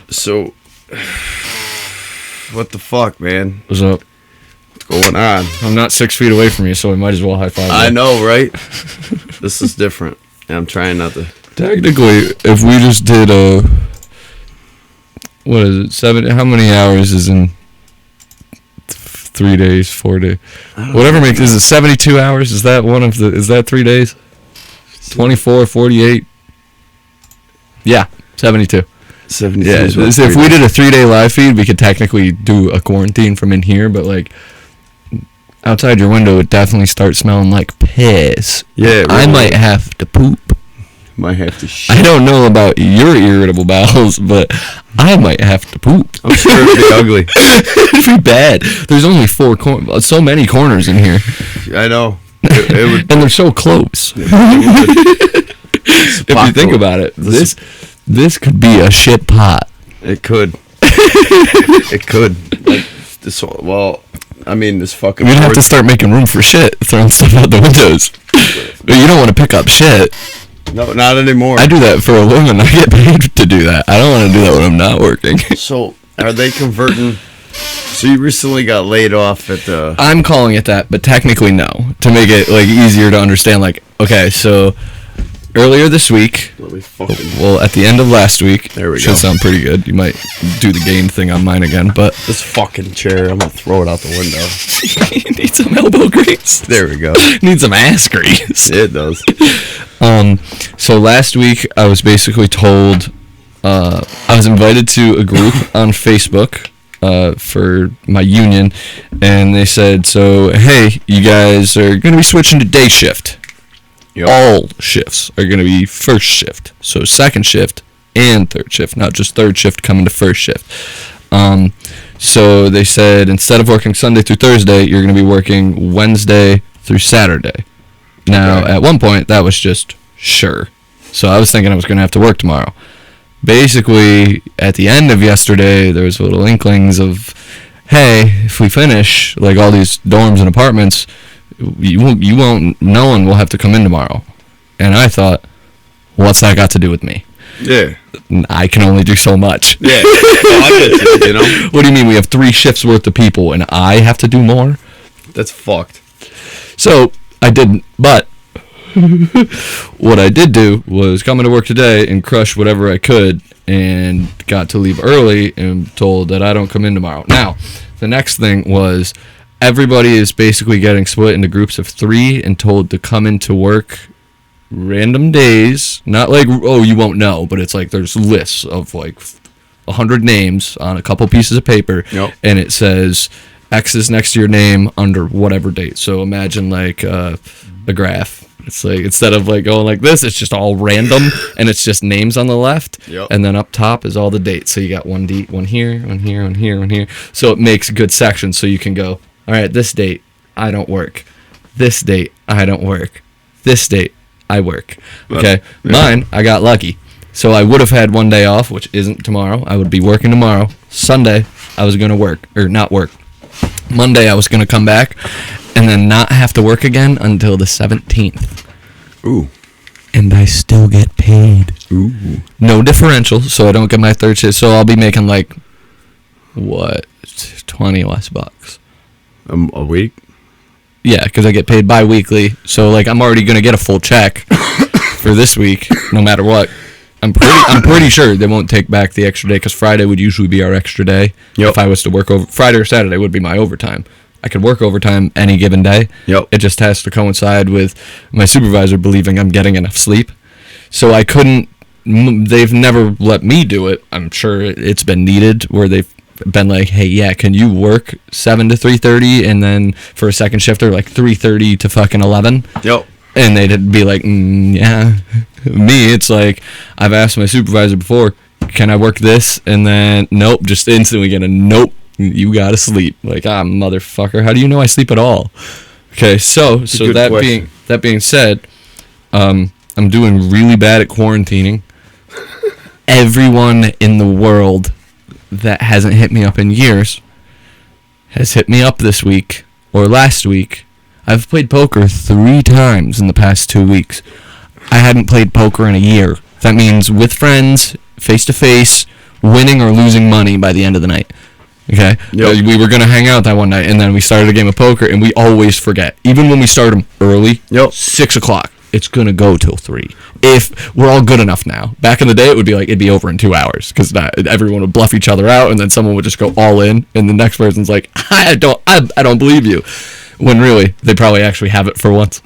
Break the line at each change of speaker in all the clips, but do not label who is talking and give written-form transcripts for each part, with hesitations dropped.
So, what the fuck, man?
What's up?
What's going on?
I'm not 6 feet away from you, so I might as well high five you.
I know, right? This is different. And I'm trying not to.
Technically, if we just did what is it? 7? How many hours is in 3 days, 4 days? Whatever makes is it 72 hours? Is that one of the? Is that 3 days? 24, 48. Yeah, 72.
72.
Yeah, if we did a 3-day live feed, we could technically do a quarantine from in here, but like outside your window, it definitely starts smelling like piss.
Yeah,
I might have to poop.
Might have to shit.
I don't know about your irritable bowels, but I might have to poop.
I'm sure it'd be ugly.
It'd be bad. There's only so many corners in here.
I know. It would,
and they're so close. If you think about it, this could be a shit pot.
It could. It could. Like, well, I mean, this fucking...
We'd have to start making room for shit, throwing stuff out the windows. But you don't want to pick up shit.
No, not anymore.
I do that for a living. I get paid to do that. I don't want to do that when I'm not working.
So, are they converting... So you recently got laid off at the...
I'm calling it that, but technically no. To make it like easier to understand, like, okay, so earlier this week, well, at the end of last week,
there we
should
go.
Sound pretty good. You might do the game thing on mine again, but...
This fucking chair, I'm going to throw it out the window.
You need some elbow grease.
There we go.
Need some ass grease.
It does.
So last week, I was basically told, I was invited to a group on Facebook for my union, and they said, so, hey, you guys are going to be switching to day shift. Yep. All shifts are going to be first shift. So second shift and third shift, not just third shift coming to first shift. So they said instead of working Sunday through Thursday, you're going to be working Wednesday through Saturday. Now, okay. At one point, that was just sure. So I was thinking I was going to have to work tomorrow. Basically, at the end of yesterday, there was little inklings of, hey, if we finish, like all these dorms and apartments, you won't, no one will have to come in tomorrow. And I thought, what's that got to do with me?
Yeah.
I can only do so much.
Yeah. I get you know?
What do you mean we have 3 shifts worth of people and I have to do more?
That's fucked.
So, I didn't, but what I did do was come into work today and crush whatever I could and got to leave early and told that I don't come in tomorrow. Now, the next thing was everybody is basically getting split into groups of 3 and told to come into work random days. Not like, oh, you won't know, but it's like there's lists of like 100 names on a couple pieces of paper,
yep.
And it says X is next to your name under whatever date. So imagine like a graph. It's like instead of like going like this, it's just all random, and it's just names on the left,
yep.
And then up top is all the dates. So you got one here, one here, one here, one here. So it makes good sections. So you can go, all right, this date I don't work. This date I don't work. This date I work. Okay, yeah. Mine I got lucky. So I would have had one day off, which isn't tomorrow. I would be working tomorrow. Sunday I was gonna work or not work. Monday I was gonna come back and then not have to work again until the 17th.
Ooh.
And I still get paid.
Ooh.
No differential, so I don't get my third shift. So I'll be making like, what, 20 less bucks.
A week?
Yeah, because I get paid bi-weekly. So like I'm already going to get a full check for this week, no matter what. I'm pretty sure they won't take back the extra day because Friday would usually be our extra day.
Yep.
If I was to work over Friday or Saturday would be my overtime. I could work overtime any given day.
Yep.
It just has to coincide with my supervisor believing I'm getting enough sleep. So I couldn't. They've never let me do it. I'm sure it's been needed where they've been like, hey, yeah, can you work 7 to 3:30 and then for a second shift they're like 3:30 to fucking 11.
Yep.
And they'd be like, yeah. Me, it's like, I've asked my supervisor before, can I work this? And then, nope, just instantly get a nope, you gotta sleep. Like, motherfucker, how do you know I sleep at all? Okay, so that being said, I'm doing really bad at quarantining. Everyone in the world that hasn't hit me up in years has hit me up this week or last week. I've played poker 3 times in the past 2 weeks. I hadn't played poker in a year. That means with friends, face-to-face, winning or losing money by the end of the night. Okay?
Yep.
We were going to hang out that one night, and then we started a game of poker, and we always forget. Even when we start them early,
Yep.
6 o'clock, it's going to go till 3. If we're all good enough now. Back in the day, it would be like, it'd be over in 2 hours, because everyone would bluff each other out, and then someone would just go all in, and the next person's like, I don't believe you. When really, they probably actually have it for once.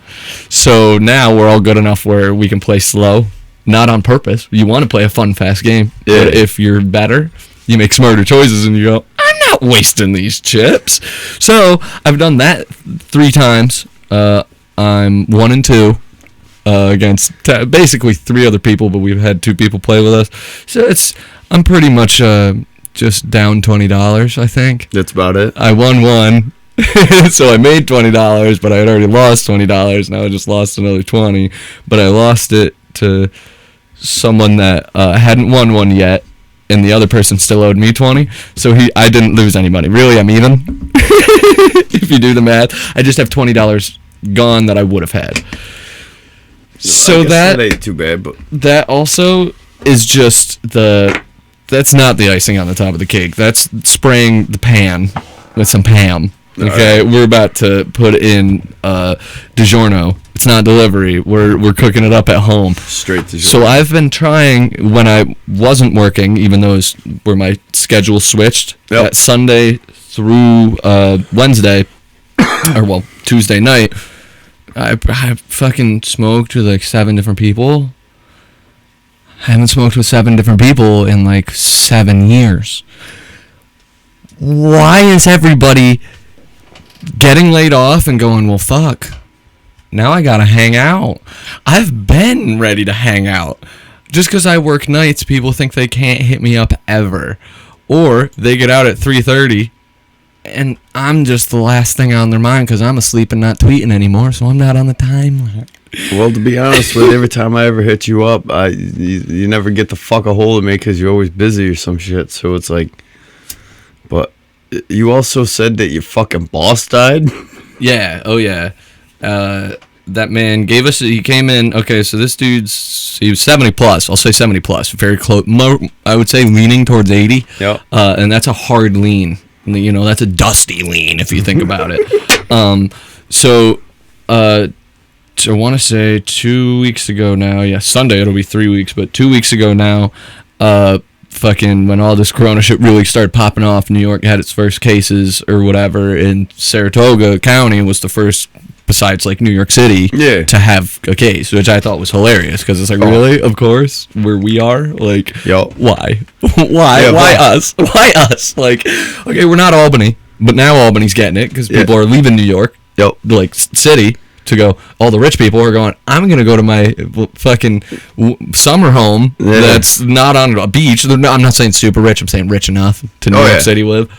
So now we're all good enough where we can play slow, not on purpose. You want to play a fun, fast game.
Yeah.
But if you're better, you make smarter choices and you go, I'm not wasting these chips. So I've done that 3 times. I'm 1-2 against basically 3 other people, but we've had 2 people play with us. So I'm pretty much just down $20, I think.
That's about it.
I won 1. So I made $20, but I had already lost $20. Now I just lost another 20, but I lost it to someone that hadn't won one yet, and the other person still owed me 20. So I didn't lose any money. Really, I'm even. If you do the math, I just have $20 gone that I would have had. So
I guess
that
ain't too bad, but
that also is just that's not the icing on the top of the cake. That's spraying the pan with some Pam. Okay, we're about to put in DiGiorno. It's not delivery. We're cooking it up at home.
straight to
So I've been trying when I wasn't working, even though where my schedule switched.
Yep.
That Sunday through Wednesday, or Tuesday night, I fucking smoked with like 7 different people. I haven't smoked with 7 different people in like 7 years. Why is everybody getting laid off and going, well, fuck, now I gotta hang out? I've been ready to hang out. Just because I work nights, people think they can't hit me up ever. Or they get out at 3:30, and I'm just the last thing on their mind because I'm asleep and not tweeting anymore, so I'm not on the timeline.
Well, to be honest with you, every time I ever hit you up, you never get the fuck a hold of me because you're always busy or some shit. So it's like, but you also said that your fucking boss died.
Yeah, oh yeah. That man he came in, okay, so this he was 70 plus, I'll say 70 plus, very close, I would say leaning towards 80.
Yep.
And that's a hard lean. You know, that's a dusty lean if you think about it. I want to say 2 weeks ago now, yeah, Sunday it'll be 3 weeks, but 2 weeks ago now, fucking when all this corona shit really started popping off, New York had its first cases or whatever, and Saratoga County was the first, besides like New York City, to have a case, which I thought was hilarious because it's like, really, of course, where we are, like, why us? Why us? Like, okay, we're not Albany, but now Albany's getting it because people are leaving New York, like city, to go. All the rich people are going, I'm gonna go to my fucking summer home that's not on a beach. I'm not saying super rich, I'm saying rich enough to New York City live.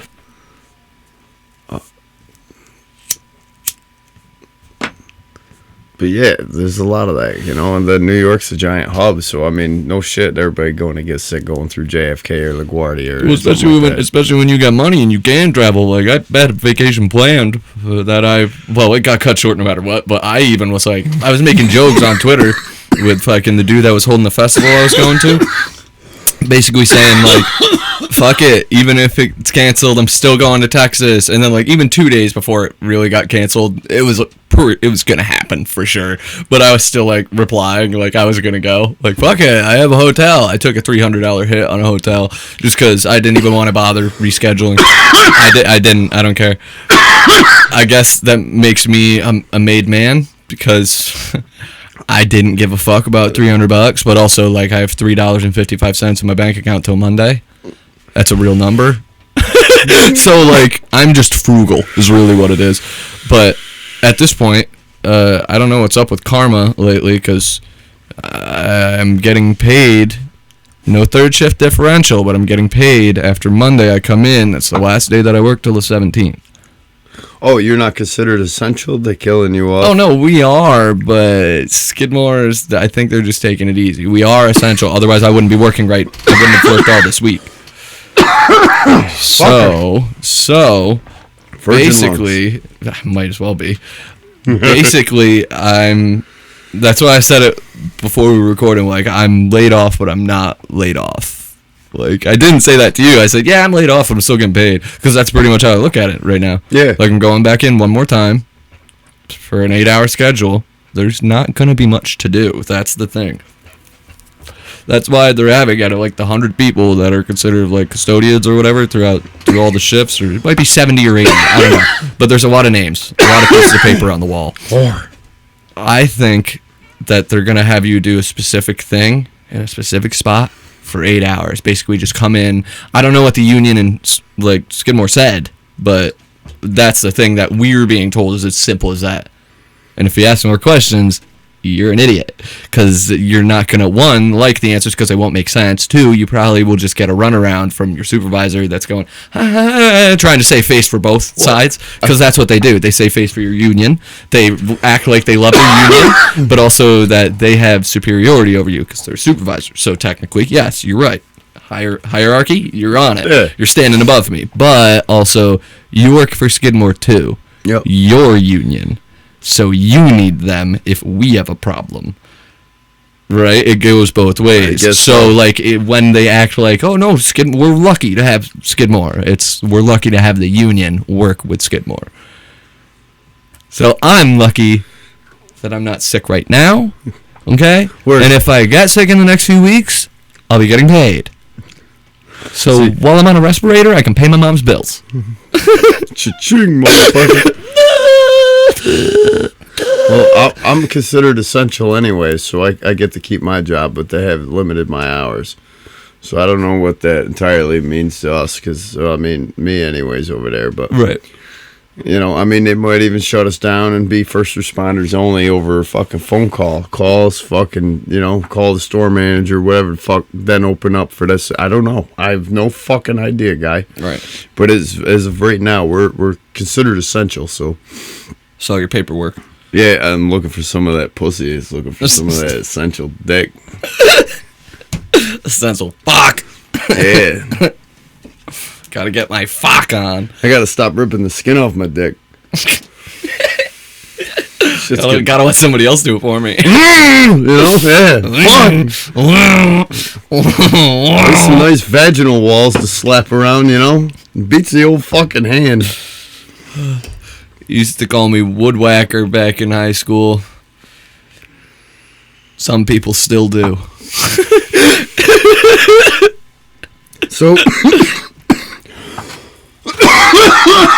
But yeah, there's a lot of that, you know, and New York's a giant hub, so I mean, no shit, everybody going to get sick going through JFK or LaGuardia. Or
especially when you got money and you can travel. Like, I had a vacation planned that it got cut short no matter what, but I even was like, I was making jokes on Twitter with fucking the dude that was holding the festival I was going to, basically saying, like, fuck it, even if it's canceled, I'm still going to Texas. And then, like, even 2 days before it really got canceled, it was gonna happen for sure, but I was still like replying like I was gonna go, like, fuck it, I have a hotel. I took a $300 hit on a hotel just because I didn't even want to bother rescheduling. I don't care. I guess that makes me a made man because I didn't give a fuck about $300, but also, like, I have $3.55 in my bank account till Monday. That's a real number. So, like, I'm just frugal is really what it is. But at this point, I don't know what's up with karma lately because I'm getting paid, no third shift differential, but I'm getting paid after Monday I come in. That's the last day that I work till the 17th.
Oh, you're not considered essential? They're killing you off?
Oh, no, we are, but Skidmore's, I think they're just taking it easy. We are essential, otherwise I wouldn't be working right. I wouldn't have worked all this week. So basically, might as well be. Basically, that's why I said it before we were recording, like, I'm laid off, but I'm not laid off. Like, I didn't say that to you. I said, yeah, I'm laid off, but I'm still getting paid. Because that's pretty much how I look at it right now.
Yeah.
Like, I'm going back in one more time for an 8-hour schedule. There's not going to be much to do. That's the thing. That's why they're having out of like the 100 people that are considered like custodians or whatever through all the shifts, or it might be 70 or 80. I don't know. But there's a lot of names, a lot of pieces of paper on the wall. I think that they're going to have you do a specific thing in a specific spot for 8 hours. Basically, just come in. I don't know what the union and like Skidmore said, but that's the thing that we're being told is as simple as that. And if you ask more questions, you're an idiot, because you're not going to, one, like the answers because they won't make sense. Two, you probably will just get a runaround from your supervisor that's going, trying to save face for both sides, because that's what they do. They save face for your union. They act like they love their union, but also that they have superiority over you because they're supervisors. So technically, yes, you're right. Hierarchy, you're on it.
Yeah.
You're standing above me. But also, you work for Skidmore too.
Yep.
Your union. So you need them if we have a problem. Right? It goes both ways.
I guess
so, like, when they act like, oh, no, we're lucky to have Skidmore. We're lucky to have the union work with Skidmore. So I'm lucky that I'm not sick right now. Okay?
Word.
And if I get sick in the next few weeks, I'll be getting paid. So while I'm on a respirator, I can pay my mom's bills.
Cha-ching, motherfucker. Well, I'm considered essential anyway, so I get to keep my job, but they have limited my hours. So I don't know what that entirely means to us, because, I mean, me anyways over there. But,
Right.
you know, I mean, they might even shut us down and be first responders only over a fucking phone call. Calls, fucking, you know, call the store manager, whatever the fuck, then open up for this. I don't know. I have no fucking idea, guy.
Right.
But as of right now, we're considered essential, so...
Saw your paperwork.
Yeah, I'm looking for some of that pussy. It's looking for some of that essential dick.
Essential fuck.
Yeah.
Gotta get my fuck on.
I gotta stop ripping the skin off my dick.
Gotta let somebody else do it for me.
You know? Yeah. There's some nice vaginal walls to slap around, you know? Beats the old fucking hand.
Used to call me woodwhacker back in high school. Some people still do.
So...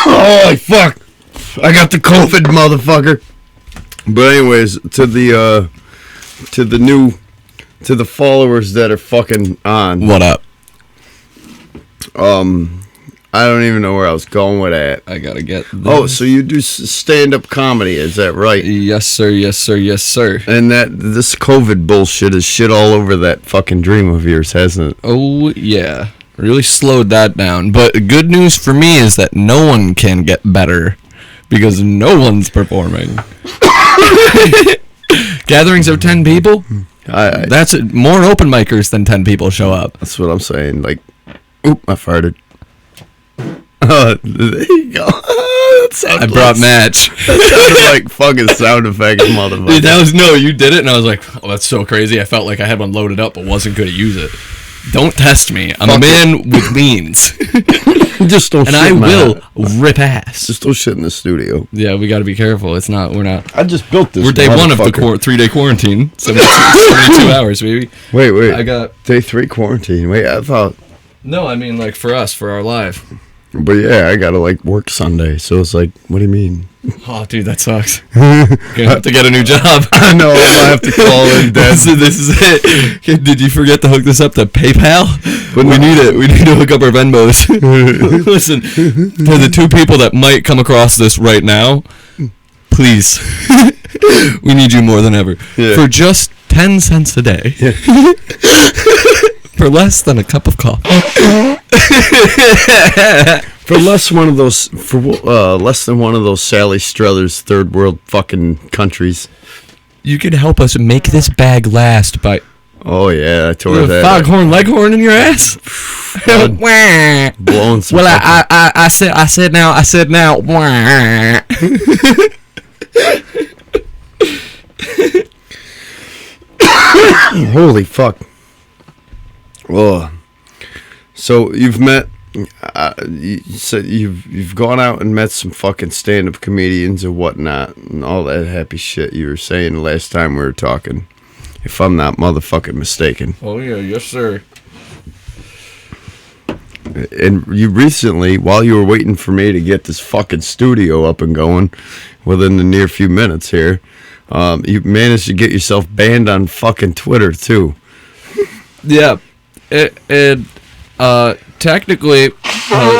Oh, fuck. I got the COVID, motherfucker. But anyways, to the followers that are fucking on.
What up?
I don't even know where I was going with that.
I gotta get this.
Oh, so you do stand-up comedy, is that right?
Yes, sir, yes, sir, yes, sir.
And this COVID bullshit is shit all over that fucking dream of yours, hasn't it?
Oh, yeah. Really slowed that down. But good news for me is that no one can get better because no one's performing. Gatherings of 10 people? That's it. More open micers than 10 people show up.
That's what I'm saying. Like, oop, I farted. There you go.
I brought match.
That sounded like fucking sound effects, motherfucker.
Dude, that was, no, you did it, and I was like, oh, that's so crazy. I felt like I had one loaded up, but wasn't going to use it. Don't test me. I'm a man with means.
Just don't
and
shit
I
in my
will
house.
rip ass.
Just don't shit in the studio.
Yeah, we got to be careful. We're not.
I just built this.
We're day one of the 3-day quarantine. 72 hours, baby.
Wait.
I got
day 3 quarantine. Wait, I thought.
No, I mean like for us, for our live.
But yeah, I gotta like work Sunday, so it's like, what do you mean?
Oh, dude, that sucks. Gonna have to get a new job.
I know, I'm gonna have to call in dead.
So this is it. Did you forget to hook this up to PayPal? But we need it. We need to hook up our Venmos. Listen, for the 2 people that might come across this right now, please, we need you more than ever.
Yeah.
For just 10 cents a day.
Yeah.
For less than a cup of coffee.
For less than one of those Sally Struthers third world fucking countries.
You can help us make this bag last by
Oh yeah, I tore
a
that.
foghorn leghorn in your ass.
Blowing some.
Well, I said now.
Holy fuck. Oh. So you've met. You said you've gone out and met some fucking stand-up comedians and whatnot, and all that happy shit you were saying the last time we were talking. If I'm not motherfucking mistaken.
Oh yeah, yes sir.
And you recently, while you were waiting for me to get this fucking studio up and going, within the near few minutes here, you managed to get yourself banned on fucking Twitter too.
Yeah, technically,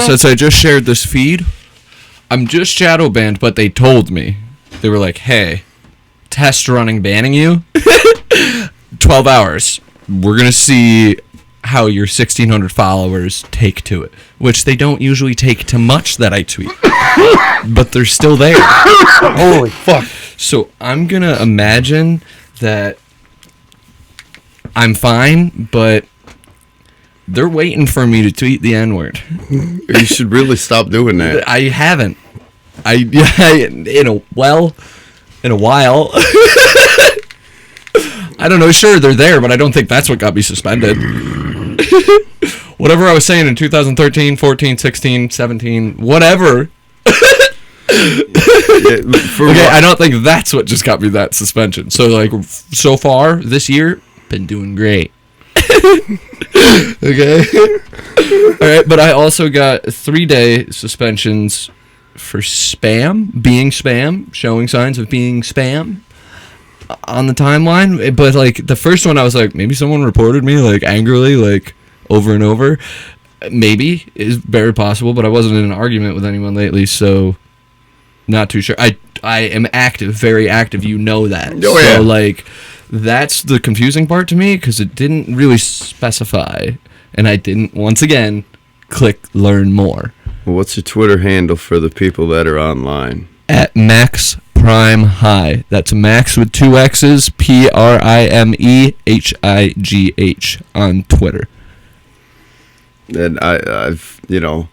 since I just shared this feed, I'm just shadow banned. But they told me, they were like, "Hey, test running banning you, 12 hours. We're gonna see how your 1,600 followers take to it," which they don't usually take to much that I tweet, but they're still there.
Holy fuck!
So I'm gonna imagine that I'm fine, but they're waiting for me to tweet the N-word.
You should really stop doing that.
I haven't. In a while. I don't know. Sure, they're there, but I don't think that's what got me suspended. Whatever I was saying in 2013, 14, 16, 17, whatever. Okay, I don't think that's what just got me that suspension. So, like, so far this year, been doing great. Okay. All right, but I also got 3-day suspensions for being spam, showing signs of being spam on the timeline. But like the first one, I was like, maybe someone reported me like angrily, like over and over. Maybe is very possible, but I wasn't in an argument with anyone lately, so not too sure. I am active, very active. You know that.
Oh, yeah.
So like that's the confusing part to me because it didn't really specify, and I didn't once again click learn more.
Well, what's your Twitter handle for the people that are online?
At Max Prime High. That's Max with 2 X's, PRIMEHIGH on Twitter.
And I've been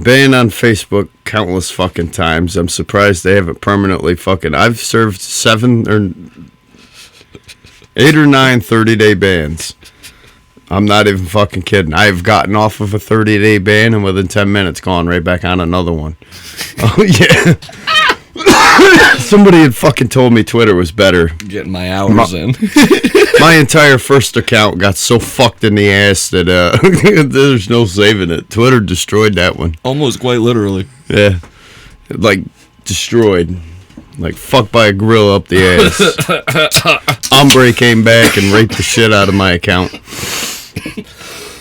banned on Facebook countless fucking times. I'm surprised they haven't permanently fucking. I've served 8 or 9 30-day bans. I'm not even fucking kidding. I've gotten off of a 30-day ban and within 10 minutes gone right back on another one. Oh, yeah. Somebody had fucking told me Twitter was better.
Getting my hours in.
My entire first account got so fucked in the ass that there's no saving it. Twitter destroyed that one.
Almost quite literally.
Yeah. Like, destroyed. Like, fucked by a grill up the ass. Hombre came back and raped the shit out of my account.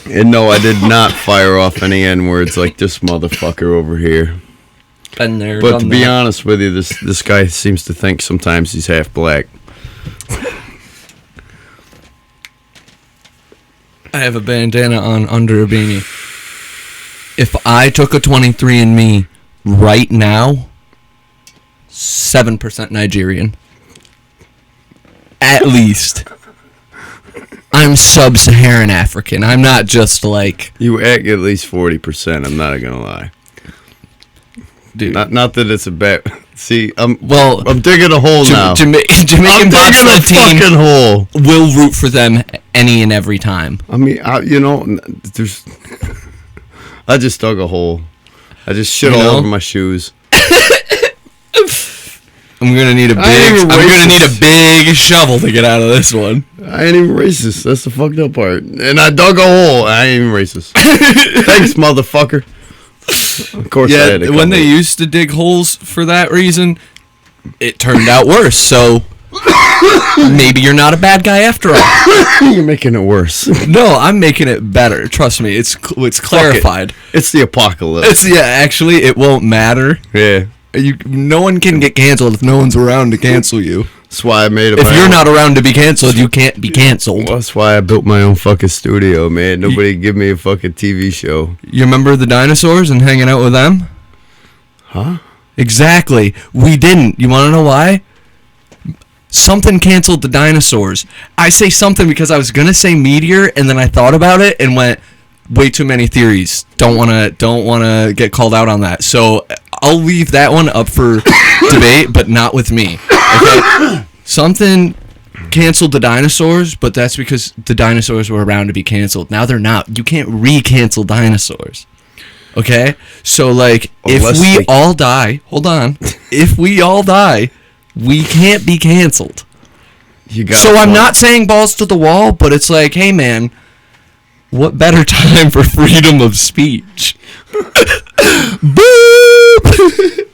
And no, I did not fire off any N-words like this motherfucker over here.
Been there,
But
done
to be
that.
honest with you, this guy seems to think sometimes he's half black.
I have a bandana on under a beanie. If I took a 23andMe right now, 7% Nigerian. At least. I'm sub-Saharan African. I'm not just like...
You act at least 40%, I'm not gonna lie.
Dude.
Not that it's a bad... See, I'm
Well,
digging a hole now.
Jamaican
I'm digging a
bobsled team
fucking hole.
will root for them any and every time.
I mean, there's... I just dug a hole. I just shit all over my shoes.
I'm gonna need a big shovel to get out of this one.
I ain't even racist. That's the fucked up part. And I dug a hole. I ain't even racist. Thanks, motherfucker. Of course, I had to
when they
come
used to dig holes for that reason, it turned out worse. So maybe you're not a bad guy after all.
You're making it worse.
No, I'm making it better. Trust me, it's clarified.
It's the apocalypse.
Actually, it won't matter.
Yeah.
No one can get canceled if no one's around to cancel you.
That's why I made it.
If you're not around to be canceled, you can't be canceled.
Well, that's why I built my own fucking studio, man. Nobody give me a fucking TV show.
You remember the dinosaurs and hanging out with them?
Huh?
Exactly. We didn't. You want to know why? Something canceled the dinosaurs. I say something because I was going to say meteor, and then I thought about it and went, way too many theories. Don't want to get called out on that. So I'll leave that one up for debate, but not with me. Okay? Something canceled the dinosaurs, but that's because the dinosaurs were around to be canceled. Now they're not. You can't re-cancel dinosaurs. Okay? So, like,
Unless
if we
they-
all die... Hold on. If we all die, we can't be canceled.
You got.
So I'm not saying balls to the wall, but it's like, hey, man, what better time for freedom of speech? Boop!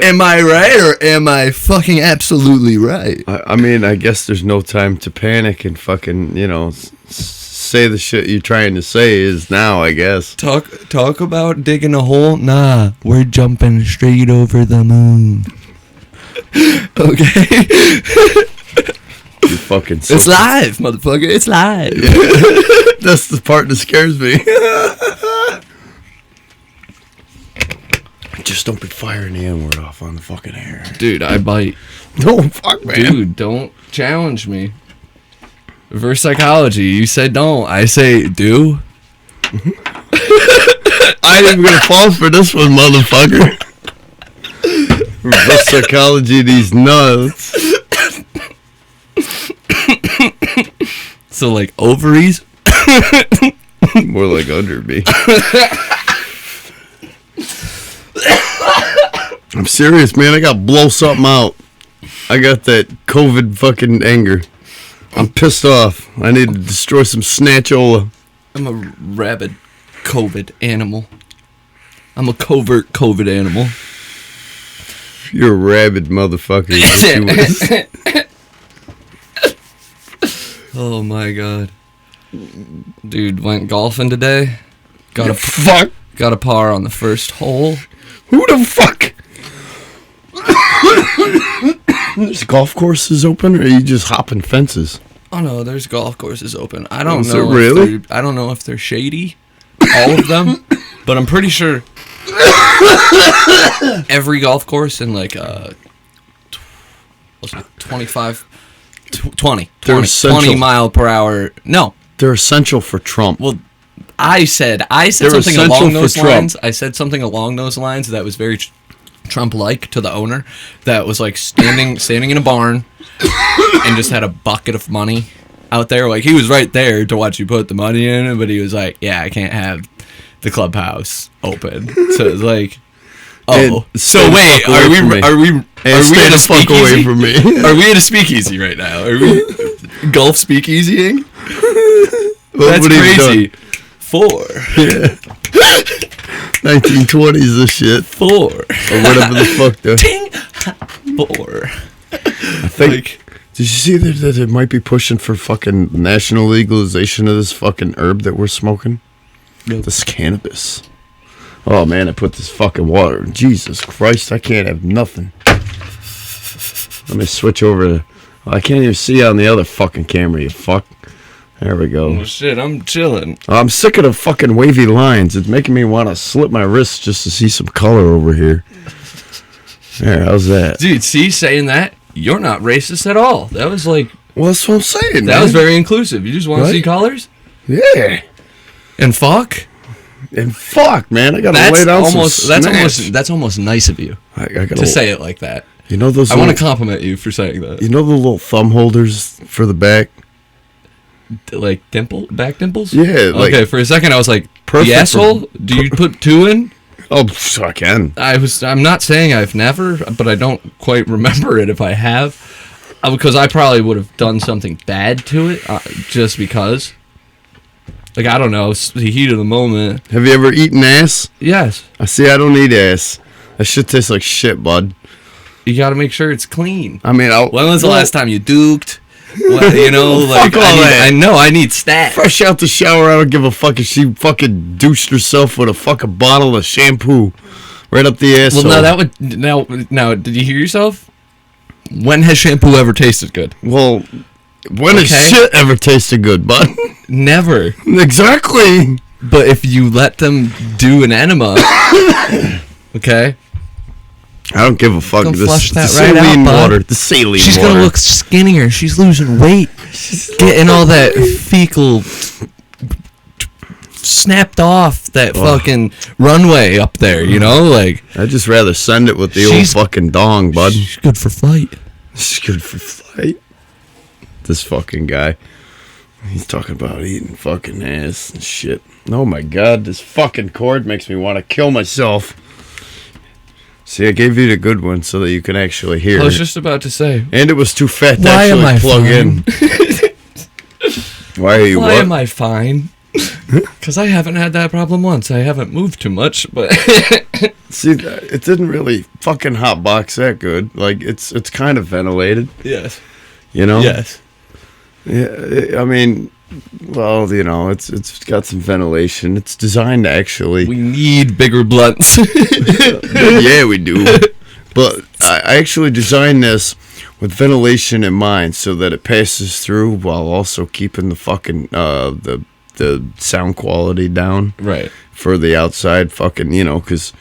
Am I right or am I fucking absolutely right?
I mean, I guess there's no time to panic and fucking, say the shit you're trying to say is now, I guess.
Talk about digging a hole? Nah, we're jumping straight over the moon. Okay?
You fucking
It's live, motherfucker. It's live.
That's the part that scares me. Just don't be firing the N-word off on the fucking air.
Dude, I bite.
No, fuck, man.
Dude, don't challenge me. Reverse psychology. You said don't. I say do.
I ain't even gonna fall for this one, motherfucker. Reverse psychology, these nuts.
So, like, ovaries?
More like under me. I'm serious, man. I got to blow something out. I got that COVID fucking anger. I'm pissed off. I need to destroy some snatchola.
I'm a rabid COVID animal. I'm a covert COVID animal.
You're a rabid motherfucker. is what you is.
Oh my god. Dude, went golfing today. Got
Fuck.
got a par on the first hole.
Who the fuck? There's golf courses open, or are you just hopping fences?
Oh no, there's golf courses open. I don't
Is
know.
there really?
I don't know if they're shady, all of them, but I'm pretty sure every golf course in like 25, 20
essential.
mile per hour. No,
They're essential for Trump.
well, I said
They're
something
essential
along
for
those
Trump.
lines. I said something along those lines that was very Trump-like to the owner. That was like standing in a barn and just had a bucket of money out there. Like, he was right there to watch you put the money in, but he was like, "Yeah, I can't have the clubhouse open." So it's like, oh,
And
so
stay the
wait,
fuck away from me.
are we
And stay
at a
the fuck away
speakeasy?
from me.
Are we at a speakeasy right now? Are we golf speakeasying? That's
What have you
crazy.
done?
4.
Yeah. 1920s this shit.
4.
Or whatever the fuck.
Ting. 4.
I think. Did you see that it might be pushing for fucking national legalization of this fucking herb that we're smoking?
Nope.
This cannabis. Oh man, I put this fucking water. Jesus Christ, I can't have nothing. Let me switch over to. I can't even see on the other fucking camera, you fuck. There we go.
Oh shit, I'm chilling.
I'm sick of the fucking wavy lines. It's making me want to slip my wrists just to see some color over here. There, how's that?
Dude, see, saying that, you're not racist at all. That was like,
Well, that's what I'm saying,
that
man.
was very inclusive. You just want to
Right?
see colors?
Yeah.
And fuck?
And fuck, man, I gotta lay
That's
down
almost,
some
that's
snatch.
almost, that's almost nice of you
I gotta
to say it like that.
You know those?
I want to
little-
compliment you for saying that.
You know the little thumb holders for the back?
Like back dimples?
Yeah, like-
okay, for a second I was like,
Perfect
the
for-
asshole? Do you put 2 in?
Oh, I can.
I'm not saying I've never, but I don't quite remember it if I have. Because I probably would have done something bad to it, just because. Like, I don't know, it's the heat of the moment.
Have you ever eaten ass?
Yes.
I see. I don't eat ass. That shit tastes like shit, bud.
You gotta make sure it's clean.
I mean,
When was the last time you duked? Well, you know, like,
Fuck all that.
I need stats.
fresh out the shower? I don't give a fuck if she fucking douched herself with a fucking bottle of shampoo right up the asshole.
Well, now, did you hear yourself? When has shampoo ever tasted good?
Well, when has
Okay.
shit ever tasted good, bud?
Never.
Exactly.
But if you let them do an enema, okay,
I don't give a fuck.
Gonna
This
flush
the
that right out,
saline
bud.
water. The saline
she's
water.
gonna look skinnier. She's losing weight, getting all that fecal snapped off that fucking runway up there. You know, like,
I'd just rather send it with the old
She's-
fucking dong, bud.
she's good for flight.
It's good for flight. This fucking guy. He's talking about eating fucking ass and shit. Oh my god, this fucking cord makes me want to kill myself. See, I gave you the good one so that you can actually hear
I was
it.
just about to say.
And it was too fat to
Why am
actually
I
plug in. Why are you
Why
what?
am I fine? Because I haven't had that problem once. I haven't moved too much, but
See, it didn't really fucking hotbox that good. Like, it's kind of ventilated,
yes,
you know?
yes.
Yeah, I mean, well, you know, it's got some ventilation. It's designed to actually...
We need bigger blunts.
Yeah, we do. But I actually designed this with ventilation in mind so that it passes through while also keeping the fucking, the sound quality down.
Right.
For the outside fucking, you know, because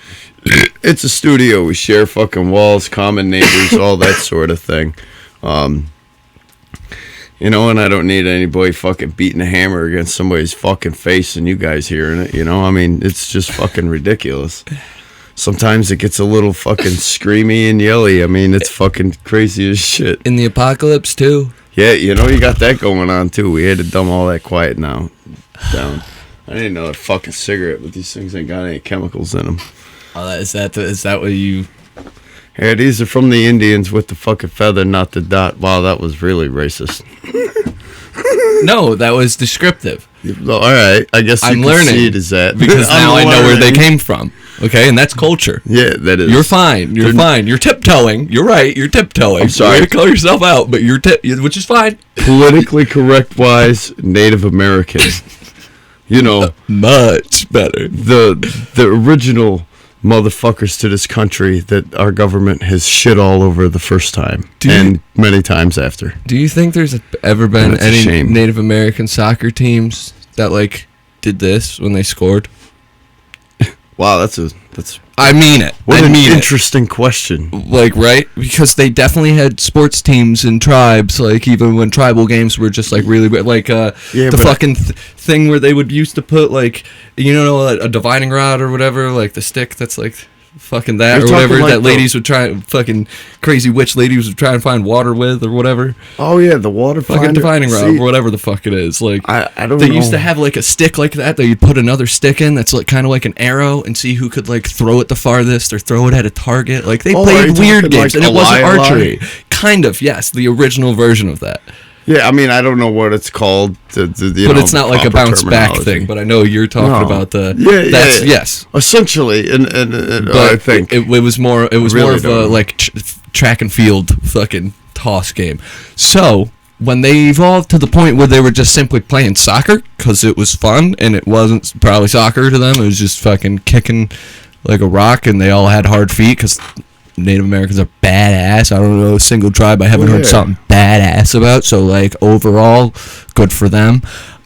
it's a studio. We share fucking walls, common neighbors, all that sort of thing. You know, and I don't need anybody fucking beating a hammer against somebody's fucking face and you guys hearing it, you know? I mean, it's just fucking ridiculous. Sometimes it gets a little fucking screamy and yelly. I mean, it's fucking crazy as shit.
In the apocalypse, too.
Yeah, you know, you got that going on, too. We had to dumb all that quiet down. I didn't know a fucking cigarette, but these things ain't got any chemicals in them.
Oh, is that what you...
Yeah, these are from the Indians with the fucking feather, not the dot. Wow, that was really racist.
No, that was descriptive.
Well, all right, I guess
I'm
you
learning
can see it as that.
because now I
I'm
know where they
learning.
came from. Okay, and that's culture.
Yeah, that is.
You're fine. You're fine. You're tiptoeing. You're right. You're tiptoeing.
I'm sorry.
Way to call yourself out, but which is fine.
Politically correct wise, Native American. You know,
Much better.
the original motherfuckers to this country that our government has shit all over the first time and many times after.
Do you think there's ever been
That's a
any
shame.
Native American soccer teams that like did this when they scored?
Wow, that's
I mean it.
what
I
an
mean it.
interesting question.
Like, right? Because they definitely had sports teams and tribes, like, even when tribal games were just, like, really, like,
Yeah,
the
but
fucking thing where they would used to put, like, you know, a divining rod or whatever, like, the stick that's, like, fucking that
You're
or whatever,
talking like
that ladies would try, fucking crazy witch ladies would try and find water with or whatever.
Oh yeah, the water
Fucking
finder.
divining rod
See,
or whatever the fuck it is. Like,
I don't
they
know.
used to have, like, a stick like that you'd put another stick in that's, like, kind of like an arrow and see who could, like, throw it the farthest or throw it at a target. Like, they
Oh, are
played
you
weird
talking
games,
like
and it wasn't
a lie?
archery. Kind of, yes, the original version of that.
Yeah, I mean, I don't know what it's called.
But it's not like a bounce back thing. But I know you're talking
No.
about the.
Yeah,
That's,
yeah.
yes.
Essentially, and
But
I think
it was more. It was
Really
more of
don't
a
know.
like track and field fucking toss game. So when they evolved to the point where they were just simply playing soccer because it was fun and it wasn't probably soccer to them, it was just fucking kicking like a rock, and they all had hard feet because Native Americans are badass. I don't know a single tribe I haven't
Well,
heard
yeah.
something badass about. So like overall, good for them.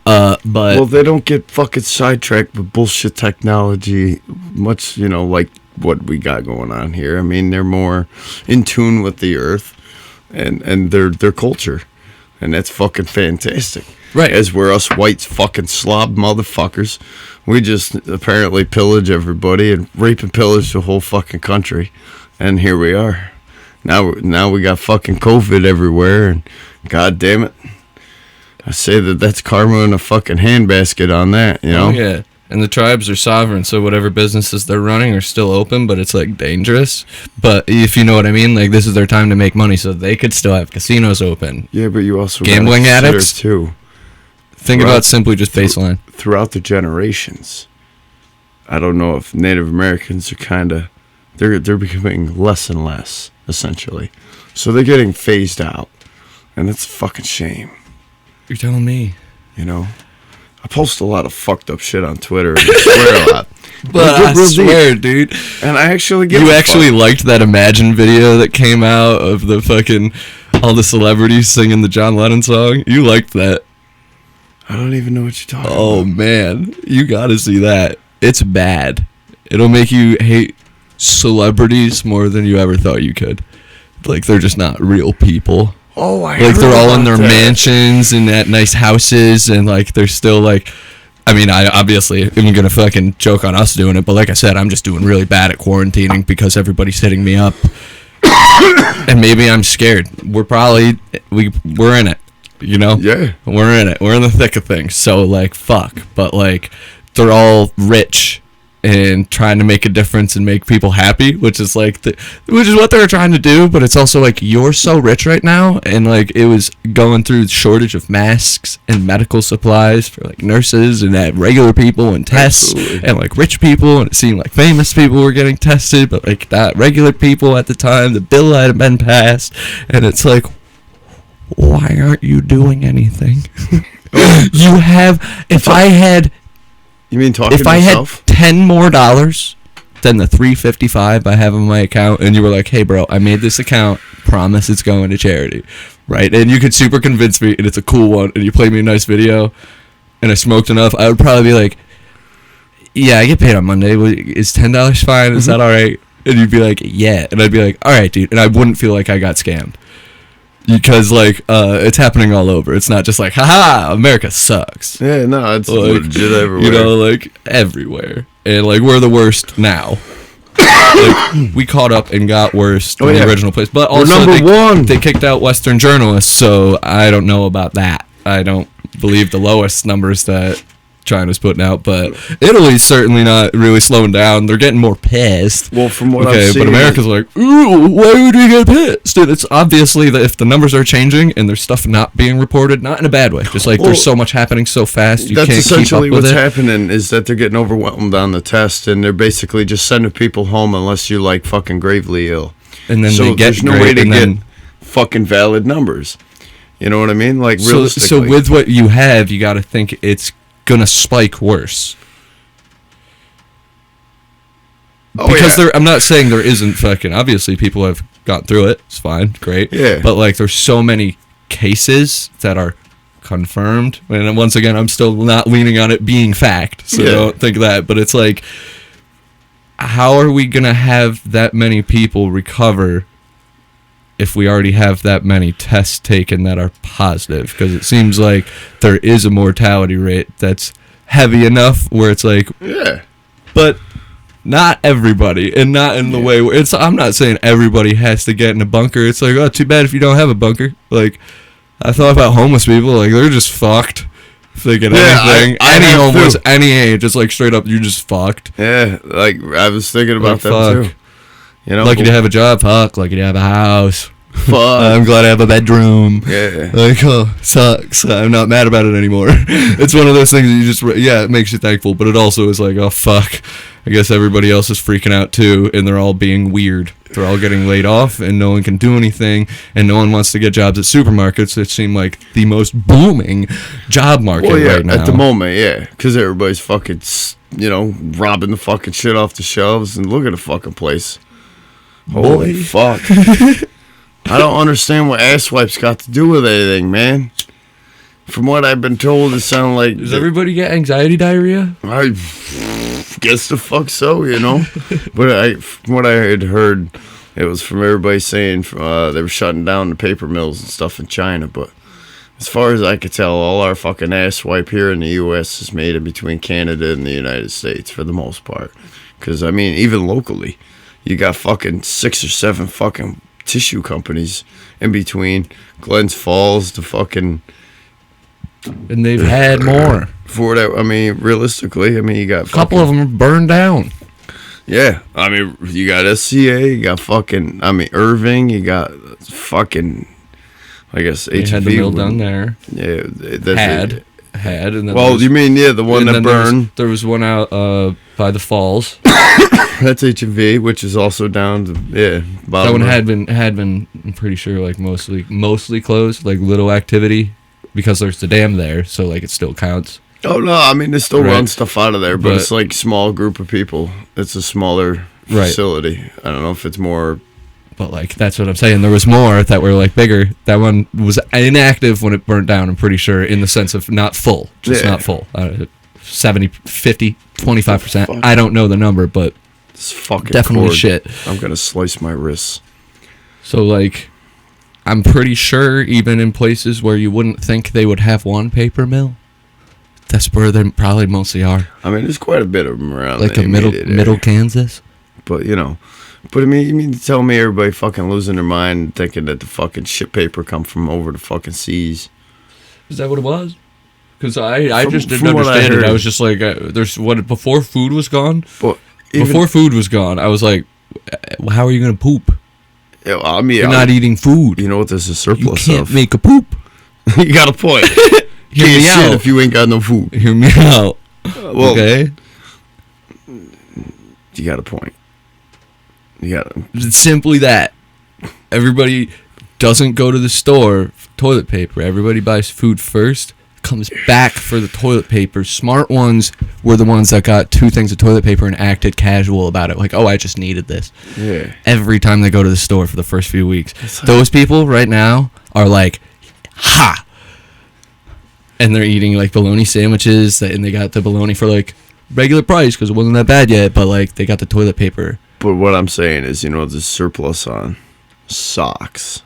But
well, they don't get fucking sidetracked with bullshit technology much, you know, like what we got going on here. I mean, they're more in tune with the earth and their culture, and that's fucking fantastic.
Right.
As we're us whites fucking slob motherfuckers, we just apparently pillage everybody and rape and pillage the whole fucking country, and here we are. Now we got fucking COVID everywhere, and god damn it, I say that's karma in a fucking handbasket on that, you know?
Oh, yeah. And the tribes are sovereign, so whatever businesses they're running are still open, but it's, like, dangerous. But if you know what I mean, like, this is their time to make money, so they could still have casinos open.
Yeah, but you also
Gambling
gotta consider,
addicts?
too.
Think
Right.
about simply just baseline.
Throughout the generations, I don't know if Native Americans are kind of they're becoming less and less, essentially. So they're getting phased out, and that's a fucking shame.
You're telling me.
You know, I post a lot of fucked up shit on Twitter and I swear a lot.
But
Real
I
deep.
swear, dude.
And I actually get
You actually liked that Imagine video that came out of the fucking all the celebrities singing the John Lennon song? You liked that.
I don't even know what you're talking
Oh,
about.
man. You gotta see that. It's bad. It'll make you hate celebrities more than you ever thought you could. Like, they're just not real people.
Oh, I
Like,
heard
they're all in
about
their
that.
mansions and at nice houses, and, like, they're still, like... I mean, I obviously am gonna fucking joke on us doing it, but like I said, I'm just doing really bad at quarantining because everybody's hitting me up. And maybe I'm scared. We're in it, you know?
Yeah.
We're in it. We're in the thick of things. So, like, fuck. But, like, they're all rich and trying to make a difference and make people happy, which is like which is what they're trying to do. But it's also like, you're so rich right now, and like it was going through shortage of masks and medical supplies for like nurses and regular people and tests.
Absolutely.
And like rich people, and it seemed like famous people were getting tested, but like not regular people at the time. The bill hadn't been passed, and it's like, why aren't you doing anything? You have, if I had.
You mean talking
If
to
I
yourself?
had $10 more than the $355 I have in my account, and you were like, "Hey, bro, I made this account. Promise it's going to charity," right? And you could super convince me, and it's a cool one, and you played me a nice video, and I smoked enough. I would probably be like, "Yeah, I get paid on Monday. Is $10 fine? Is that all right?" And you'd be like, "Yeah," and I'd be like, "All right, dude," and I wouldn't feel like I got scammed. Because, like, it's happening all over. It's not just like, haha, America sucks.
Yeah, no, it's
Like,
legit everywhere.
You know, like, everywhere. And, like, we're the worst now. Like, we caught up and got worse than the original place. But also,
number one.
They kicked out Western journalists, so I don't know about that. I don't believe the lowest numbers that China's putting out, but Italy's certainly not really slowing down. They're getting more pissed.
Well, from what I've seen,
but America's like, ooh, why would we get pissed? And it's obviously that if the numbers are changing and there's stuff not being reported, not in a bad way, just like there's so much happening so fast, you can't keep up with it.
That's essentially what's happening, is that they're getting overwhelmed on the test, and they're basically just sending people home unless you're like fucking gravely ill.
And then
so
they get
there's no
great,
way to
and
get
then,
fucking valid numbers. You know what I mean? Like, realistically.
So with what you have, you got to think it's gonna spike worse. Because I'm not saying there isn't fucking, obviously people have got through it, it's fine, great.
Yeah.
But like there's so many cases that are confirmed, and once again I'm still not leaning on it being fact, so don't think that, but it's like, how are we gonna have that many people recover if we already have that many tests taken that are positive? Because it seems like there is a mortality rate that's heavy enough where it's like, but not everybody, and not in the way where it's, I'm not saying everybody has to get in a bunker. It's like, oh, too bad if you don't have a bunker. Like, I thought about homeless people, like, they're just fucked if they get anything. Any homeless, any age, it's like straight up, you just fucked.
Yeah, like, I was thinking about that too. You know,
lucky to have a job, fuck. Lucky to have a house.
Fuck.
I'm glad I have a bedroom.
Yeah.
Like, oh, sucks. I'm not mad about it anymore. It's one of those things that you just, it makes you thankful, but it also is like, oh, fuck. I guess everybody else is freaking out too, and they're all being weird. They're all getting laid off, and no one can do anything, and no one wants to get jobs at supermarkets, which seem like the most booming job market right now.
At the moment, because everybody's fucking, robbing the fucking shit off the shelves, and look at the fucking place. Holy fuck. I don't understand what ass wipes got to do with anything, man. From what I've been told, it sounded like...
Does everybody get anxiety diarrhea?
I guess the fuck so, But from what I had heard, it was from everybody saying they were shutting down the paper mills and stuff in China. But as far as I could tell, all our fucking ass wipe here in the U.S. is made in between Canada and the United States for the most part. Because, I mean, even locally, you got fucking 6 or 7 fucking tissue companies in between Glens Falls to fucking...
And they've had more.
For that, I mean, realistically, you got
a couple of them are burned down.
Yeah, I mean, you got SCA, you got fucking, Irving, you got fucking, I guess, HV.
Had the mill down there.
Yeah,
that's had. And then
well, you mean, the one that burned.
There was one out by the falls.
That's HV, which is also down to,
that one had been, I'm pretty sure, like, mostly closed, like, little activity, because there's the dam there, so, like, it still counts.
Oh, no, they still run stuff out of there, but it's, like, small group of people. It's a smaller facility. I don't know if it's more...
But, like, that's what I'm saying. There was more that were, like, bigger. That one was inactive when it burnt down, I'm pretty sure, in the sense of not full. Just not full. 70, 50, 25%. Fuck. I don't know the number, but
it's fucking
definitely shit.
I'm going to slice my wrists.
So, like, I'm pretty sure even in places where you wouldn't think they would have one paper mill, that's where they probably mostly are.
There's quite a bit of them around.
Like a middle Kansas.
But I mean, you mean to tell me everybody fucking losing their mind thinking that the fucking shit paper come from over the fucking seas?
Is that what it was? Because I just didn't
from what I
understand it. I
heard-
was just like, before food was gone?
But
Before food was gone, I was like, how are you going to poop?
I mean,
You're not eating food.
You know what? There's a
You
surplus
can't
of.
make a poop.
You got a point.
Hear
Can't
me
shit
out.
if you ain't got no food.
Hear me out.
Well,
Okay?
you got a point. You got.
It's simply that. Everybody doesn't go to the store for toilet paper. Everybody buys food first, comes back for the toilet paper. Smart ones were the ones that got 2 things of toilet paper and acted casual about it. Like, oh, I just needed this.
Yeah.
Every time they go to the store for the first few weeks.
It's like-
Those people right now are like, ha! And they're eating like bologna sandwiches, and they got the bologna for like regular price because it wasn't that bad yet, but like they got the toilet paper.
But what I'm saying is, there's a surplus on socks.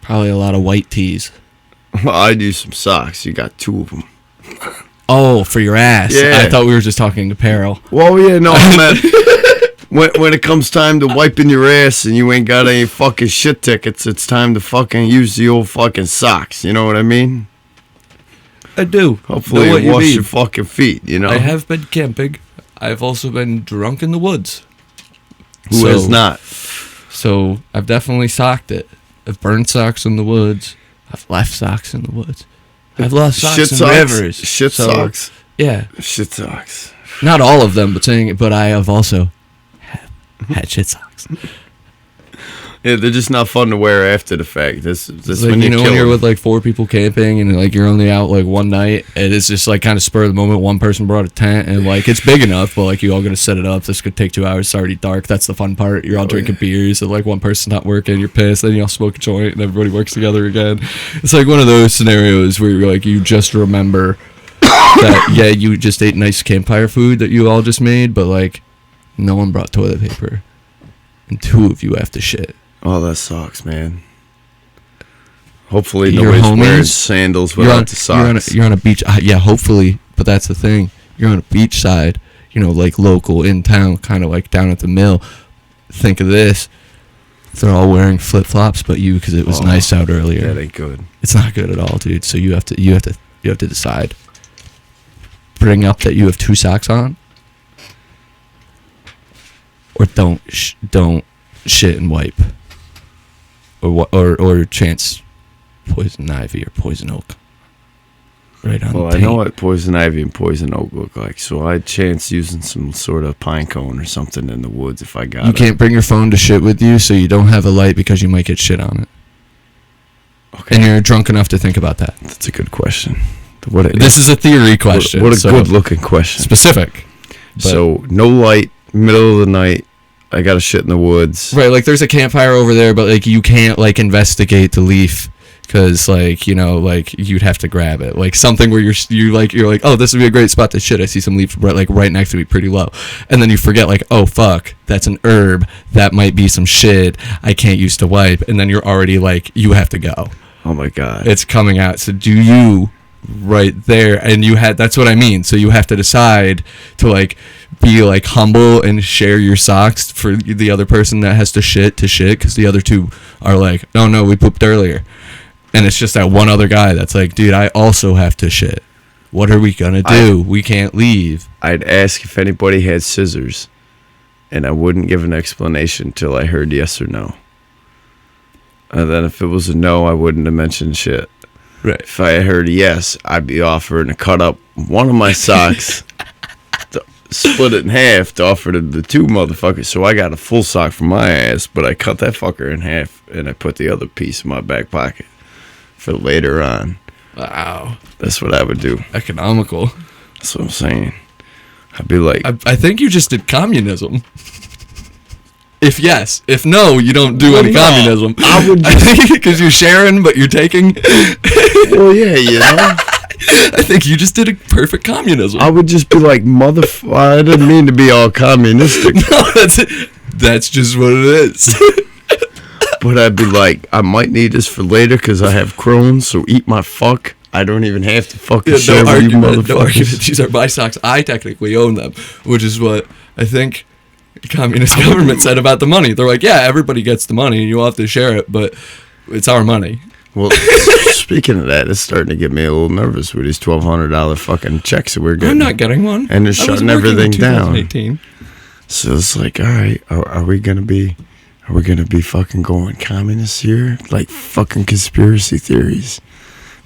Probably a lot of white tees.
Well, I do some socks. You got 2 of them.
Oh, for your ass.
Yeah.
I thought we were just talking apparel.
Well, yeah, no, I meant when it comes time to wiping your ass and you ain't got any fucking shit tickets, it's time to fucking use the old fucking socks. You know what I mean?
I do.
Hopefully
Know what
you
you
wash
mean.
your fucking feet,
I have been camping. I've also been drunk in the woods.
Who has not?
So I've definitely socked it. I've burned socks in the woods. I've left socks in the woods. I've lost socks
Shit
in
socks?
rivers.
Shit
So,
socks?
Yeah.
Shit socks.
Not all of them, but I have also had shit socks.
Yeah, they're just not fun to wear after the fact. This
It's
when
like,
you
when
kill
you're
them.
with like 4 people camping and like you're only out like one night, and it's just like kind of spur of the moment. One person brought a tent and like it's big enough, but like you all gonna set it up. This could take 2 hours. It's already dark. That's the fun part. You're all drinking beers and like one person's not working. You're pissed. Then you all smoke a joint and everybody works together again. It's like one of those scenarios where you're like you just remember that you just ate nice campfire food that you all just made, but like no one brought toilet paper, and 2 of you have to shit.
Oh, that sucks, man. Hopefully
Your
nobody's
homies-
wearing sandals without the socks.
You're on a beach. Yeah, hopefully. But that's the thing. You're on a beach side, like local, in town, kind of like down at the mill. Think of this. They're all wearing flip-flops but you, because it was nice out earlier.
That ain't good.
It's not good at all, dude. So you have to decide. Bring up that you have 2 socks on, or don't shit and wipe, or chance poison ivy or poison oak. Right on.
Well,
the
I know
paint.
what poison ivy and poison oak look like, so I'd chance using some sort of pine cone or something in the woods if I got
You
it.
can't bring your phone to shit with you, so you don't have a light because you might get shit on it.
Okay,
And you're drunk enough to think about that.
that's a good question.
This is a theory question.
What a
so
good looking question.
specific. But-
So no light, middle of the night. I got to shit in the woods.
Right, like there's a campfire over there, but like you can't like investigate the leaf because like like you'd have to grab it, like something where you're like oh, this would be a great spot to shit. I see some leaves right next to me, pretty low, and then you forget like, oh fuck, that's an herb, that might be some shit I can't use to wipe, and then you're already like you have to go.
Oh my god.
It's coming out. So do you right there, and that's what I mean. So you have to decide to like be like humble and share your socks for the other person that has to shit because the other 2 are like, oh no, we pooped earlier, and it's just that one other guy that's like, dude, I also have to shit. What are we gonna do? We can't leave.
I'd ask if anybody had scissors, and I wouldn't give an explanation till I heard yes or no. And then if it was a no, I wouldn't have mentioned shit.
Right.
If I heard yes, I'd be offering to cut up one of my socks, to split it in half to offer to the 2 motherfuckers. So I got a full sock for my ass, but I cut that fucker in half and I put the other piece in my back pocket for later on.
Wow.
That's what I would do.
Economical.
That's what I'm saying. I'd be like,
I think you just did communism. If yes, if no, you don't do any
no.
communism.
I would
I think because you're sharing, but you're taking.
well, yeah,
I think you just did a perfect communism.
I would just be like, I didn't mean to be all communistic.
No, that's just what it is.
But I'd be like, I might need this for later because I have Crohn's, so eat my fuck. I don't even have to fucking share with you motherfuckers.
These are my socks. I technically own them, which is what I think communist government said about the money. They're like, yeah, everybody gets the money, and you all have to share it, but it's our money.
Well, speaking of that, it's starting to get me a little nervous with these $1,200 fucking checks that we're getting.
I'm not getting one.
And they're shutting everything down.
2018.
So it's like, all right, are we gonna be fucking going communist here? Like fucking conspiracy theories,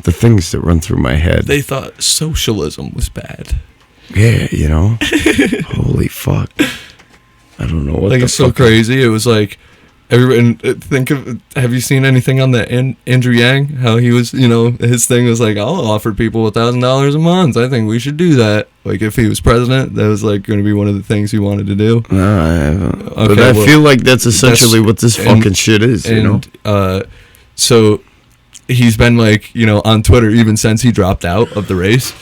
the things that run through my head.
They thought socialism was bad.
Yeah, you know. Holy fuck. I don't know what.
Like, it's so crazy. It was like, have you seen anything on the Andrew Yang? How he was, his thing was like, I'll offer people $1,000 a month. I think we should do that. Like, if he was president, that was like going to be one of the things he wanted to do.
No, I haven't. Okay, but I feel like that's essentially what this fucking shit is,
So he's been like, on Twitter even since he dropped out of the race.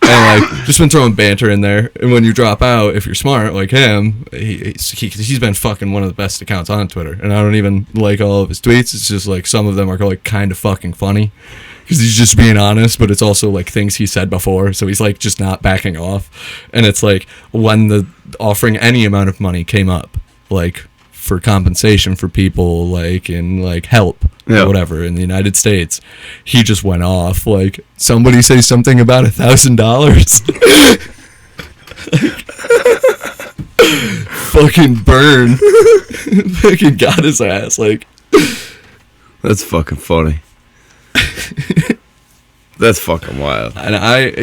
And like, just been throwing banter in there. And when you drop out, if you're smart like him, he's been fucking one of the best accounts on Twitter. And I don't even like all of his tweets. It's just like some of them are like kind of fucking funny because he's just being honest. But it's also like things he said before, so he's like just not backing off. And it's like when the offering any amount of money came up, like for compensation for people, like in like help or whatever in the United States, he just went off. Like, somebody say something about $1,000. Fucking burn. Fucking got his ass. Like,
that's fucking funny. That's fucking wild.
And I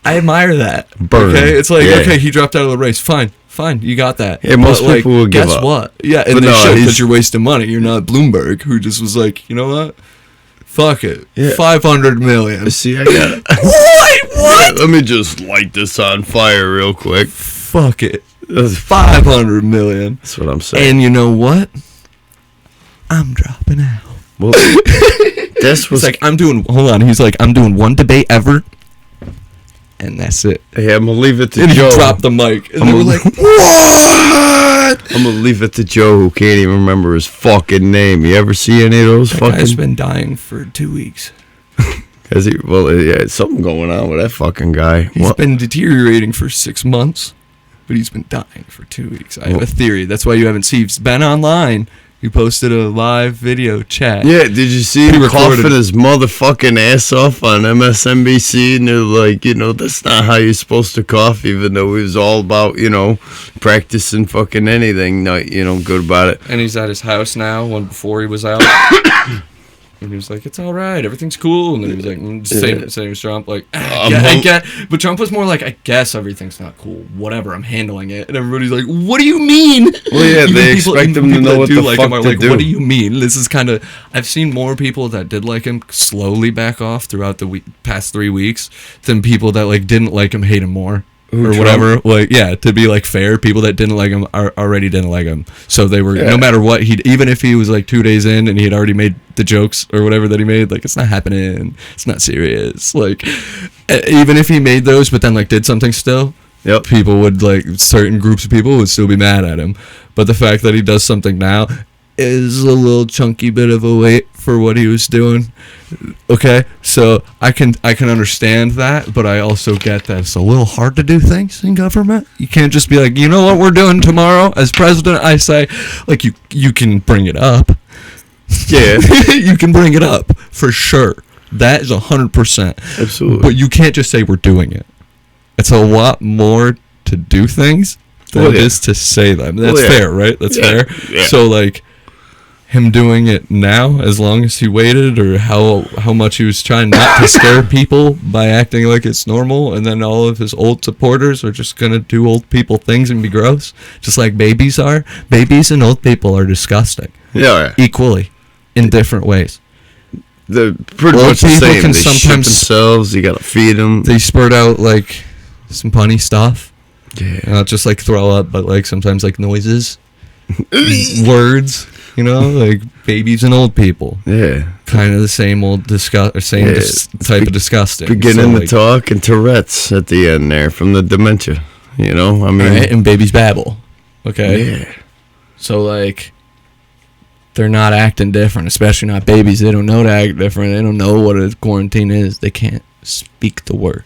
admire that.
Burn.
Okay, it's like, okay, he dropped out of the race. Fine, you got that.
Yeah, most people will give up.
Guess what? Yeah, and they should, because you're wasting money. You're not Bloomberg, who just was like, you know what? Fuck it. Yeah. 500 million.
See, I got it.
What?
Let me just light this on fire real quick.
Fuck it. 500 million.
That's what I'm saying.
And you know what? I'm dropping out.
Well, this was
like, hold on. He's like, I'm doing one debate ever. And that's it.
Hey, I'm gonna leave it to
and
Joe.
And he dropped the mic. And they were like, what?
I'm gonna leave it to Joe, who can't even remember his fucking name. You ever see any of those
that
fucking...
guy's been dying for 2 weeks.
Has he? Well, yeah, something going on with that fucking guy.
He's been deteriorating for 6 months, but he's been dying for 2 weeks. I have a theory. That's why you haven't seen... He's been online. He posted a live video chat.
Yeah, did you see him coughing his motherfucking ass off on MSNBC? And they're like, that's not how you're supposed to cough, even though he was all about, practicing fucking anything, not, good about it.
And he's at his house now, when before he was out. And he was like, it's all right, everything's cool. And then he was like, same as Trump, like, I get. But Trump was more like, I guess everything's not cool. Whatever, I'm handling it. And everybody's like, what do you mean?
Well, yeah, they expect him to know what the fuck to do.
What do you mean? This is kind of... I've seen more people that did like him slowly back off throughout the past 3 weeks than people that like didn't like him hate him more. Or whatever, like, yeah, to be like fair, people that didn't like him already didn't like him, so they were no matter what, even if he was like 2 days in and he had already made the jokes or whatever that he made, like, it's not happening, it's not serious, like, even if he made those but then like did something still, people would, like, certain groups of people would still be mad at him. But the fact that he does something now is a little chunky bit of a weight for what he was doing. Okay, so I can understand that, but I also get that it's a little hard to do things in government. You can't just be like, you know what we're doing tomorrow as president. I say, like, you can bring it up. Yeah, you can bring it up for sure. That is 100%.
Absolutely.
But you can't just say we're doing it. It's a lot more to do things than it is to say them. That's fair, right? That's fair. Yeah. So like, him doing it now, as long as he waited, or how much he was trying not to scare people by acting like it's normal, and then all of his old supporters are just gonna do old people things and be gross, just like babies are. Babies and old people are disgusting.
Yeah.
Equally, in different ways.
They're pretty much the same. They sometimes shit themselves. You gotta feed them.
They spurt out like some punny stuff.
Yeah.
Not just like throw up, but like sometimes like noises, words. Like babies and old people.
Yeah.
Kind of the same old type of disgusting.
Beginning to talk and Tourette's at the end there from the dementia. I mean.
Right? And babies babble. Okay?
Yeah.
So, like, they're not acting different, especially not babies. They don't know to act different. They don't know what a quarantine is. They can't speak the word.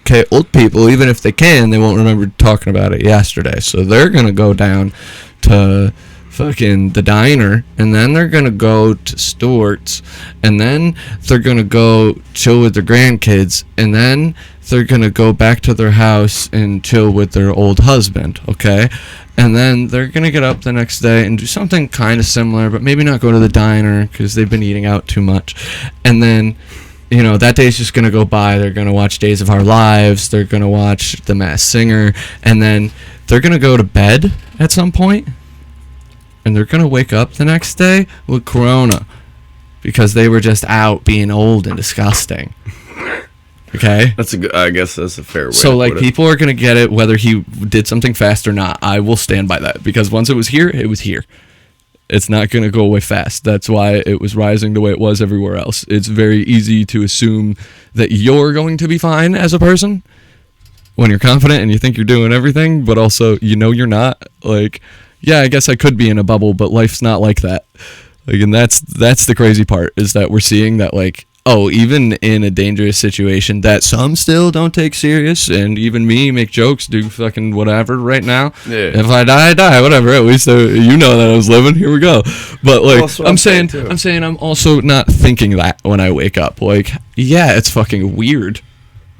Okay, old people, even if they can, they won't remember talking about it yesterday. So they're going to go down to fucking the diner, and then they're going to go to Stewart's, and then they're going to go chill with their grandkids, and then they're going to go back to their house and chill with their old husband, okay? And then they're going to get up the next day and do something kind of similar, but maybe not go to the diner because they've been eating out too much. And then, you know, that day's just going to go by. They're going to watch Days of Our Lives. They're going to watch The Masked Singer. And then they're going to go to bed at some point, and they're going to wake up the next day with Corona because they were just out being old and disgusting. Okay?
That's a good, I guess that's a fair way.
So,
to
like,
put it.
people are going to get it whether he did something fast or not. I will stand by that because once it was here, it was here. It's not going to go away fast. That's why it was rising the way it was everywhere else. It's very easy to assume that you're going to be fine as a person when you're confident and you think you're doing everything, but also you know you're not. Like, yeah, I guess I could be in a bubble, but life's not like that. Like, and that's the crazy part is that we're seeing that, like, oh, even in a dangerous situation that some still don't take serious, and even me make jokes, do fucking whatever right now.
Yeah.
If I die, I die, whatever. At least you know that I was living. Here we go. But like,
Well,
I'm saying I'm also not thinking that when I wake up. Like, yeah, it's fucking weird.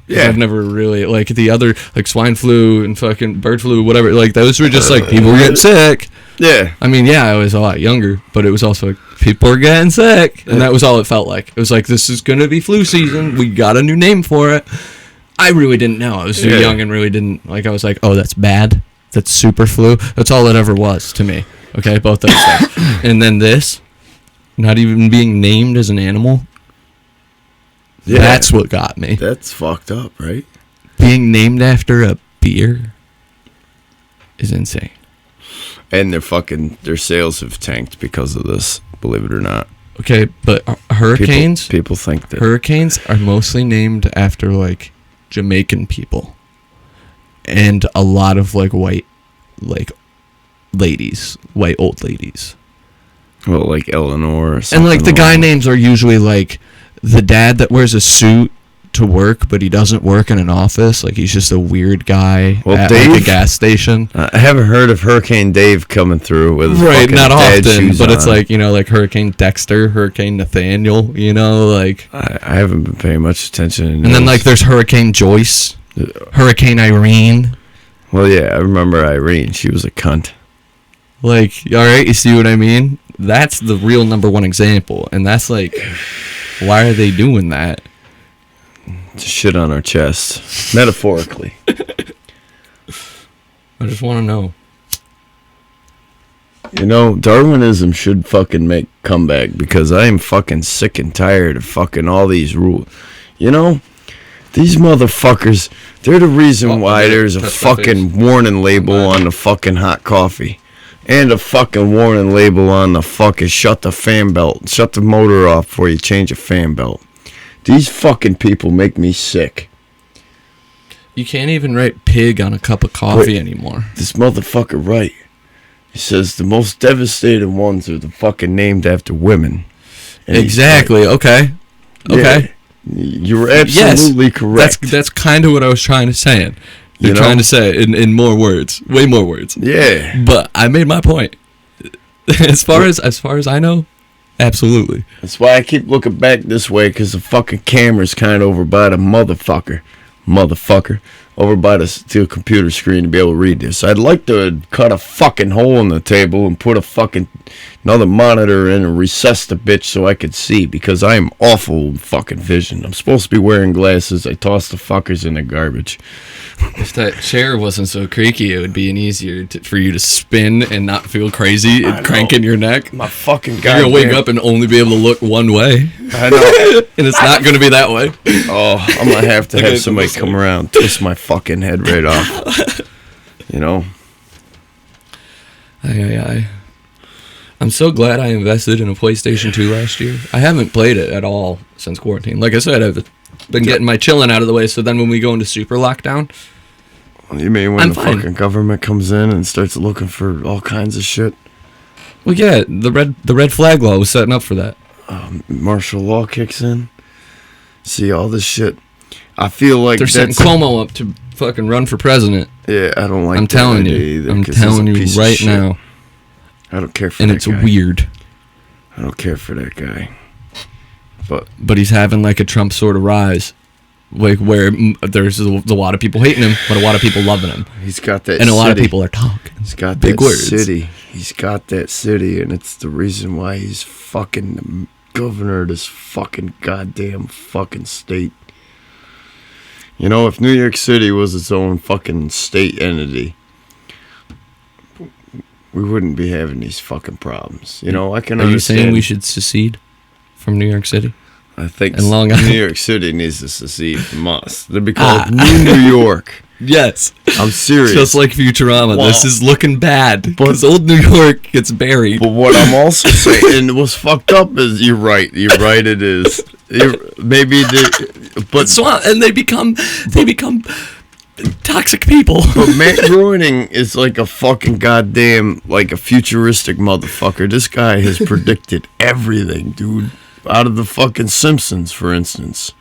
Yeah.
I've never really, like, the other, like, swine flu and fucking bird flu, whatever, like, those were just, like, people were getting sick.
Yeah.
I mean, yeah, I was a lot younger, but it was also, like, people are getting sick. And that was all it felt like. It was like, this is going to be flu season. We got a new name for it. I really didn't know. I was too young and really didn't, like, I was like, oh, that's bad. That's super flu. That's all it ever was to me. Okay, both those things. And then this, not even being named as an animal.
Yeah.
That's what got me.
That's fucked up, right?
Being named after a beer is insane.
And their sales have tanked because of this, believe it or not.
Okay, but hurricanes
People think that.
hurricanes are mostly named after, like, Jamaican people. And a lot of, like, white, like, ladies, white old ladies.
Well, like Eleanor or something.
And, like, the guy names are usually, like, the dad that wears a suit to work, but he doesn't work in an office. Like, he's just a weird guy
Well,
at,
Dave,
like, a gas station.
I haven't heard of Hurricane Dave coming through with
Right,
fucking
not
dad
often,
shoes
but it's
on.
like, you know, like Hurricane Dexter, Hurricane Nathaniel, you know, like...
I haven't been paying much attention.
And then, like, there's Hurricane Joyce, Hurricane Irene.
Well, yeah, I remember Irene. She was a cunt.
Like, all right, you see what I mean? That's the real number one example. And that's like, why are they doing that?
To shit on our chest. Metaphorically.
I just want to know.
You know, Darwinism should fucking make comeback because I am fucking sick and tired of fucking all these rules. You know, these motherfuckers, they're the reason why there's a fucking warning label on the fucking hot coffee. And a fucking warning label on the fucking shut the fan belt. Shut the motor off before you change a fan belt. These fucking people make me sick.
You can't even write pig on a cup of coffee anymore.
This motherfucker right. He says the most devastating ones are the fucking named after women. And
Exactly. Okay. Okay.
Yeah, you're absolutely correct.
That's kind of what I was trying to say. You're
You know?
trying to say it in more words, way more words.
Yeah.
But I made my point. As far as I know, absolutely.
That's why I keep looking back this way, because the fucking camera's kind of over by the motherfucker. Over by the computer screen to be able to read this. I'd like to cut a fucking hole in the table and put a fucking another monitor in and recess the bitch so I could see, because I am awful with fucking vision. I'm supposed to be wearing glasses. I toss the fuckers in the garbage.
If that chair wasn't so creaky, it would be easier for you to spin and not feel crazy and cranking your neck.
My fucking
You're gonna wake up and only be able to look one way,
I know.
and it's not gonna be that way.
Oh, I'm gonna have to
Okay,
have somebody come around and twist my fucking head right off. You know?
Aye. I'm so glad I invested in a PlayStation 2 last year. I haven't played it at all since quarantine. Like I said, I've been getting my chilling out of the way, so then when we go into super lockdown...
You mean when
I'm
the
fine.
fucking government comes in and starts looking for all kinds of shit?
Well, yeah, the red flag law was setting up for that.
Martial law kicks in. See all this shit. I feel like
they're setting Cuomo up to fucking run for president.
Yeah, I don't like.
I'm telling you.
Either,
I'm telling you right now.
I don't care for
and
that
it's
guy.
Weird.
I don't care for that guy.
But he's having like a Trump sort of rise, like where there's a lot of people hating him, but a lot of people loving him.
He's got that,
and a lot of people are talking.
He's got
big
that
words.
city. He's got that city, and it's the reason why he's fucking the governor of this fucking goddamn fucking state. You know, if New York City was its own fucking state entity, we wouldn't be having these fucking problems. You know, I can understand.
Are you saying we should secede from New York City?
I think
and Long Island.
New York City needs to secede from us. They'd be called New York.
Yes.
I'm serious.
Just like Futurama. Wow. This is looking bad because old New York gets buried.
But what I'm also saying, and what's fucked up is, you're right, it is.
And they become toxic people.
But Matt Groening is like a fucking goddamn, like a futuristic motherfucker. This guy has predicted everything, dude. Out of the fucking Simpsons, for instance.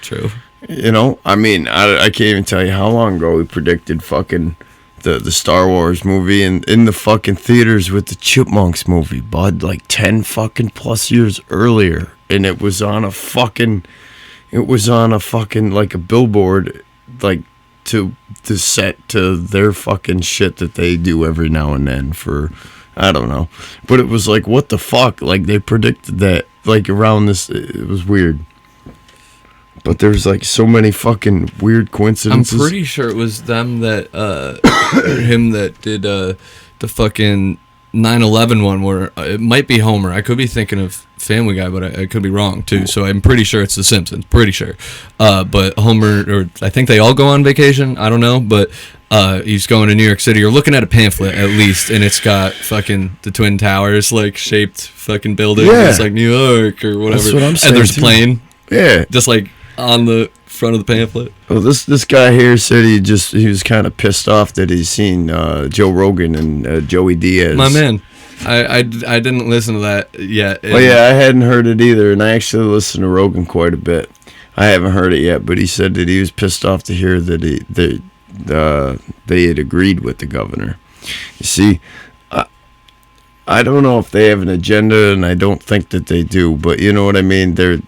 True.
You know, I mean, I can't even tell you how long ago he predicted fucking the Star Wars movie and in the fucking theaters with the Chipmunks movie, bud, like 10 fucking plus years earlier. And it was on a fucking like a billboard, like to set to their fucking shit that they do every now and then for, I don't know. But it was like, what the fuck? Like, they predicted that, like, around this, it was weird. But there's like so many fucking weird coincidences.
I'm pretty sure it was them that, or him that did the fucking 9/11 one where it might be Homer. I could be thinking of Family Guy, but I could be wrong too. So I'm pretty sure it's The Simpsons. Pretty sure. But Homer, or I think they all go on vacation. I don't know, but he's going to New York City. You're looking at a pamphlet at least, and it's got fucking the Twin Towers like shaped fucking building.
Yeah.
It's like New York or whatever.
That's what I'm saying.
And there's a plane.
Yeah.
Just like on the front of the pamphlet.
Well, this guy here said he was kind of pissed off that he's seen Joe Rogan and Joey Diaz.
My man, I didn't listen to that yet.
Well, yeah, I hadn't heard it either, and I actually listened to Rogan quite a bit. I haven't heard it yet, but he said that he was pissed off to hear that they had agreed with the governor. You see, I don't know if they have an agenda, and I don't think that they do, but you know what I mean. They're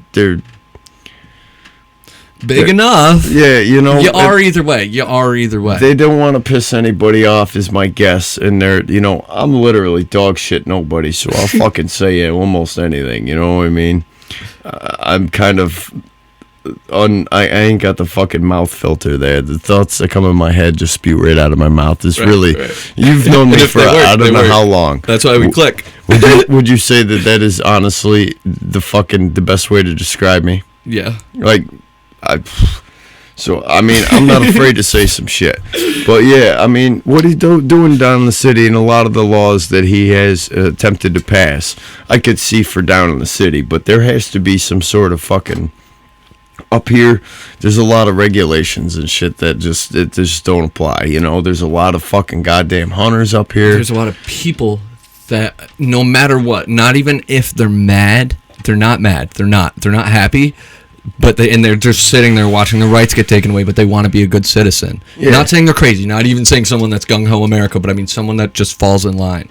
big enough.
Yeah, you know.
You are either way.
They don't want to piss anybody off, is my guess. And they're, you know, I'm literally dog shit nobody, so I'll fucking say almost anything. You know what I mean? I'm kind of I ain't got the fucking mouth filter there. The thoughts that come in my head just spew right out of my mouth. It's really, you've known me for I don't know how long.
That's why we click.
Would you say that is honestly the best way to describe me?
Yeah.
Like, so I mean, I'm not afraid to say some shit, but yeah, I mean, what he's doing down in the city and a lot of the laws that he has attempted to pass, I could see for down in the city, but there has to be some sort of fucking up here. There's a lot of regulations and shit that just don't apply. You know, there's a lot of fucking goddamn hunters up here.
There's a lot of people that no matter what, not even if they're mad, they're not mad. They're not happy. But they're just sitting there watching their rights get taken away, but they want to be a good citizen. Yeah. Not saying they're crazy, not even saying someone that's gung-ho America, but I mean someone that just falls in line.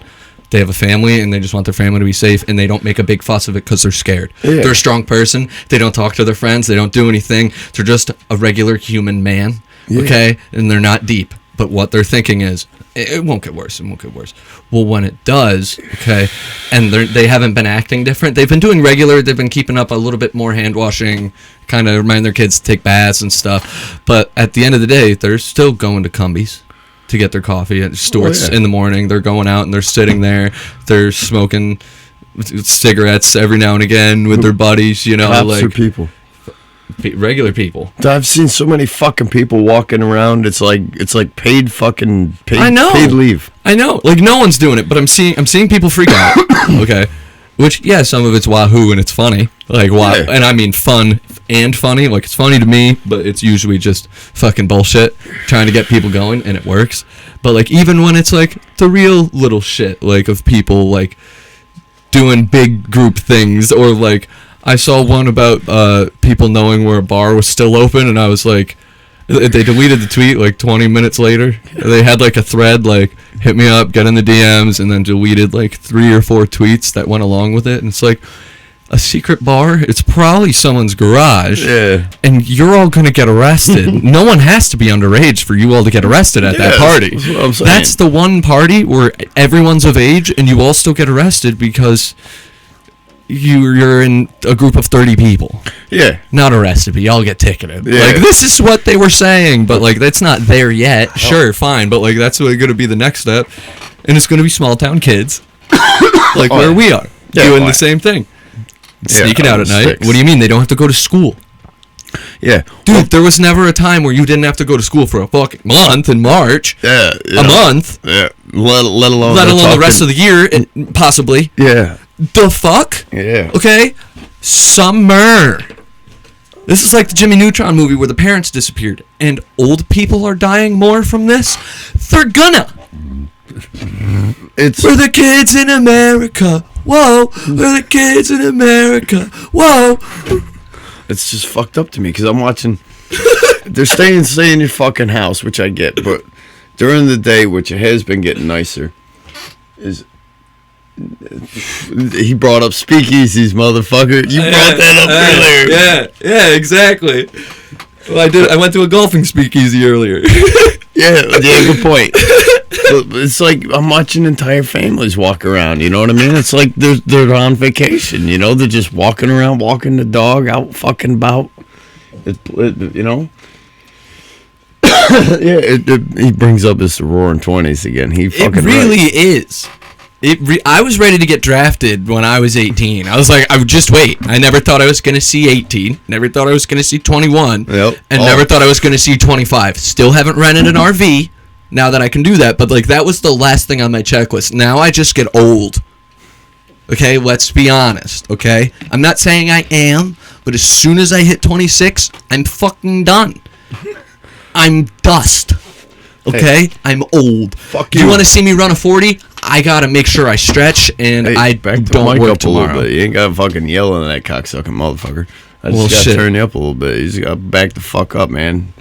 They have a family, and they just want their family to be safe, and they don't make a big fuss of it because they're scared. Yeah. They're a strong person. They don't talk to their friends. They don't do anything. They're just a regular human man, okay? And they're not deep. But what they're thinking is, it won't get worse. It won't get worse. Well, when it does, okay, and they haven't been acting different. They've been doing regular. They've been keeping up a little bit more hand washing, kind of remind their kids to take baths and stuff. But at the end of the day, they're still going to Cumbies to get their coffee at Stewart's in the morning. They're going out and they're sitting there. They're smoking cigarettes every now and again with their buddies. You know,
cops
like
or people.
Regular people.
I've seen so many fucking people walking around. It's like paid leave.
I know. Like no one's doing it, but I'm seeing people freak out. Okay. Which some of it's wahoo and it's funny. Like and I mean fun and funny. Like it's funny to me, but it's usually just fucking bullshit trying to get people going, and it works. But like even when it's like the real little shit like of people like doing big group things, or like I saw one about people knowing where a bar was still open, and I was like, they deleted the tweet like 20 minutes later. They had like a thread like, hit me up, get in the DMs, and then deleted like 3 or 4 tweets that went along with it. And it's like, a secret bar? It's probably someone's garage.
Yeah.
And you're all going to get arrested. No one has to be underage for you all to get arrested at that party.
That's what I'm saying.
That's the one party where everyone's of age and you all still get arrested because you're in a group of 30 people.
Yeah.
Not arrested, but y'all get ticketed.
Yeah.
Like, this is what they were saying, but like, that's not there yet. Sure, fine, but like, that's going to be the next step. And it's going to be small town kids, like where we are, doing the same thing. Sneaking out at night.
6.
What do you mean? They don't have to go to school.
Yeah.
Dude, there was never a time where you didn't have to go to school for a fucking month in March.
Yeah.
A month.
Yeah. Let alone
the rest of the year, and possibly.
Yeah.
The fuck?
Yeah.
Okay? Summer. This is like the Jimmy Neutron movie where the parents disappeared. And old people are dying more from this? They're gonna.
It's
We're the kids in America. Whoa. We're the kids in America. Whoa.
It's just fucked up to me because I'm watching. They're stay in your fucking house, which I get, but during the day, which it has been getting nicer, is he brought up speakeasies, motherfucker. You brought that up earlier.
Yeah, exactly. Well, I went to a golfing speakeasy earlier.
Yeah, good point. But it's like I'm watching entire families walk around. You know what I mean? It's like they're on vacation. You know, they're just walking around, walking the dog out, fucking about. You know. Yeah, he brings up his roaring 20s again. He fucking
It really is. I was ready to get drafted when I was 18. I was like, I would just wait. I never thought I was going to see 18. Never thought I was going to see 21.
Yep.
And never thought I was going to see 25. Still haven't rented an RV now that I can do that. But like, that was the last thing on my checklist. Now I just get old. Okay, let's be honest. Okay, I'm not saying I am, but as soon as I hit 26, I'm fucking done. I'm dust. Okay, I'm old.
Fuck
you
you.
want to see me run a 40? I gotta make sure I stretch and I
back the
don't
mic
work
up
tomorrow.
a little bit. You ain't got to fucking yelling at that cocksucking motherfucker. I just
Well,
got to
shit.
turn you up a little bit. You just got to back the fuck up, man.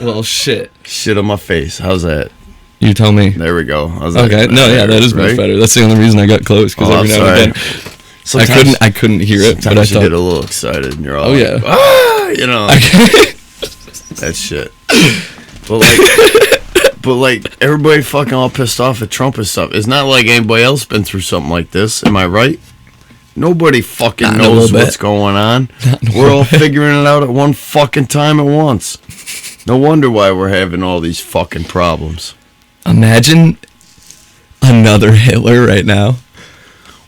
Well, shit.
Shit on my face. How's that?
You tell me.
There we go. How's that?
Okay, no, yeah, that is much
Right?
better. That's the only reson I got close because
Oh,
every
I'm
now and
sorry.
again
Sometimes-
I couldn't hear it, but I
Sometimes you
thought.
get a little excited and you're all
Oh,
like,
yeah.
ah, you know, that shit. But like everybody fucking all pissed off at Trump and stuff. It's not like anybody else been through something like this. Am I right? Nobody fucking
Not in a
knows
little bit.
what's going on. We're all figuring it out at one fucking time at once. No wonder why we're having all these fucking problems.
Imagine another Hitler right now.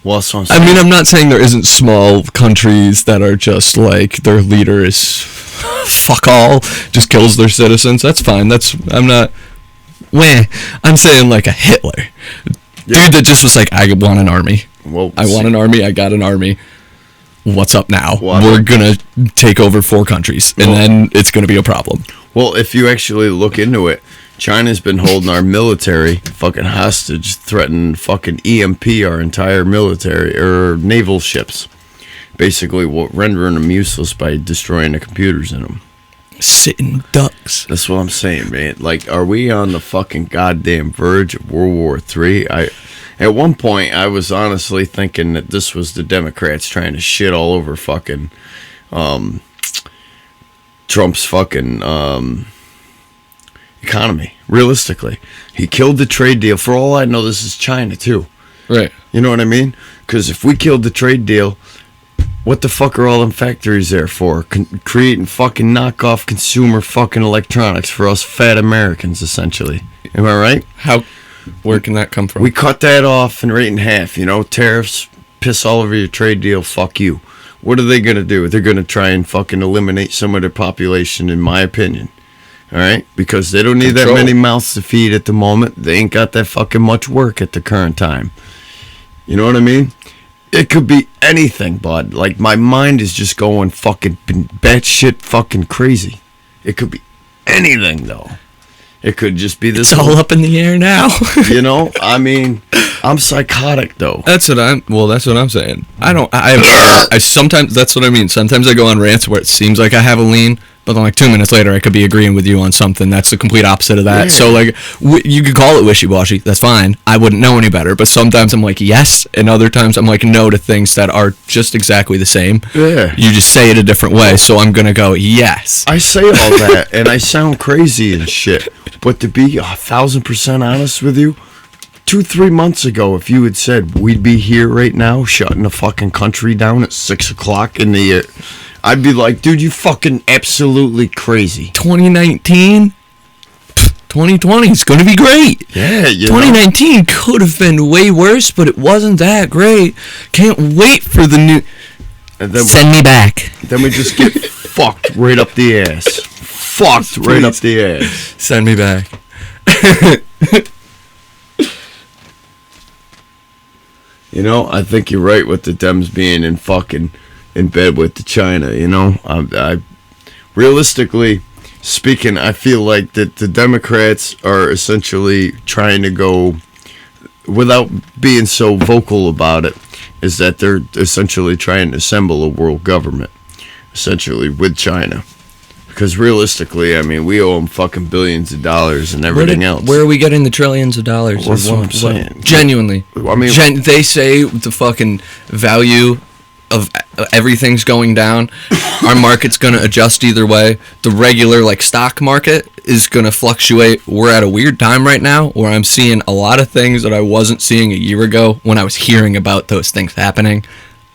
Well, that's what I'm
I
saying.
mean, I'm not saying there isn't small countries that are just like their leader is fuck all, just kills their citizens. That's fine. I'm not. I'm saying like a Hitler, dude that just was like, I want an army.
Well,
I want an army. I got an army. What's up now?
Well,
We're gonna take over 4 countries, and then it's gonna be a problem.
Well, if you actually look into it, China's been holding our military fucking hostage, threatening fucking EMP our entire military or naval ships. Basically, rendering them useless by destroying the computers in them.
Sitting ducks.
That's what I'm saying, man. Like, are we on the fucking goddamn verge of World War III? At one point, I was honestly thinking that this was the Democrats trying to shit all over fucking Trump's fucking economy. Realistically, he killed the trade deal. For all I know, this is China too.
Right.
You know what I mean? Because if we killed the trade deal, what the fuck are all them factories there for? Creating fucking knockoff consumer fucking electronics for us fat Americans, essentially. Am I right?
Where can that come from?
We cut that off and right in half. You know, tariffs, piss all over your trade deal. Fuck you. What are they gonna do? They're gonna try and fucking eliminate some of their population, in my opinion. All right, because they don't need that many mouths to feed at the moment. They ain't got that fucking much work at the current time. You know what I mean? It could be anything, bud. Like, my mind is just going fucking batshit fucking crazy. It could be anything, though. It could just be this.
It's all up in the air now.
You know, I mean, I'm psychotic though.
That's what I'm saying. I sometimes, that's what I mean. Sometimes I go on rants where it seems like I have a lean, but then like 2 minutes later I could be agreeing with you on something that's the complete opposite of that.
Yeah.
So like, you could call it wishy-washy. That's fine. I wouldn't know any better. But sometimes I'm like yes, and other times I'm like no to things that are just exactly the same.
Yeah.
You just say it a different way. So I'm gonna go yes.
I say all that, and I sound crazy and shit. But to be 1,000% honest with you, 2-3 months ago, if you had said we'd be here right now, shutting the fucking country down at 6 o'clock in the year, I'd be like, dude, you fucking absolutely crazy.
2019, 2020 is going to be great.
Yeah,
2019 could have been way worse, but it wasn't that great. Can't wait for the new.
And then
Send me back.
Then we just get fucked right up the ass. Fucked right up the ass.
Send me back.
You know, I think you're right with the Dems being in bed with the China. You know, I realistically speaking, I feel like that the Democrats are essentially trying to go, without being so vocal about it, is that they're essentially trying to assemble a world government, essentially with China. Because realistically, I mean, we owe them fucking billions of dollars and everything else.
Where are we getting the trillions of dollars?
That's what I'm saying.
Genuinely.
I mean,
They say the fucking value of everything's going down. Our market's going to adjust either way. The regular, like, stock market is going to fluctuate. We're at a weird time right now where I'm seeing a lot of things that I wasn't seeing a year ago when I was hearing about those things happening.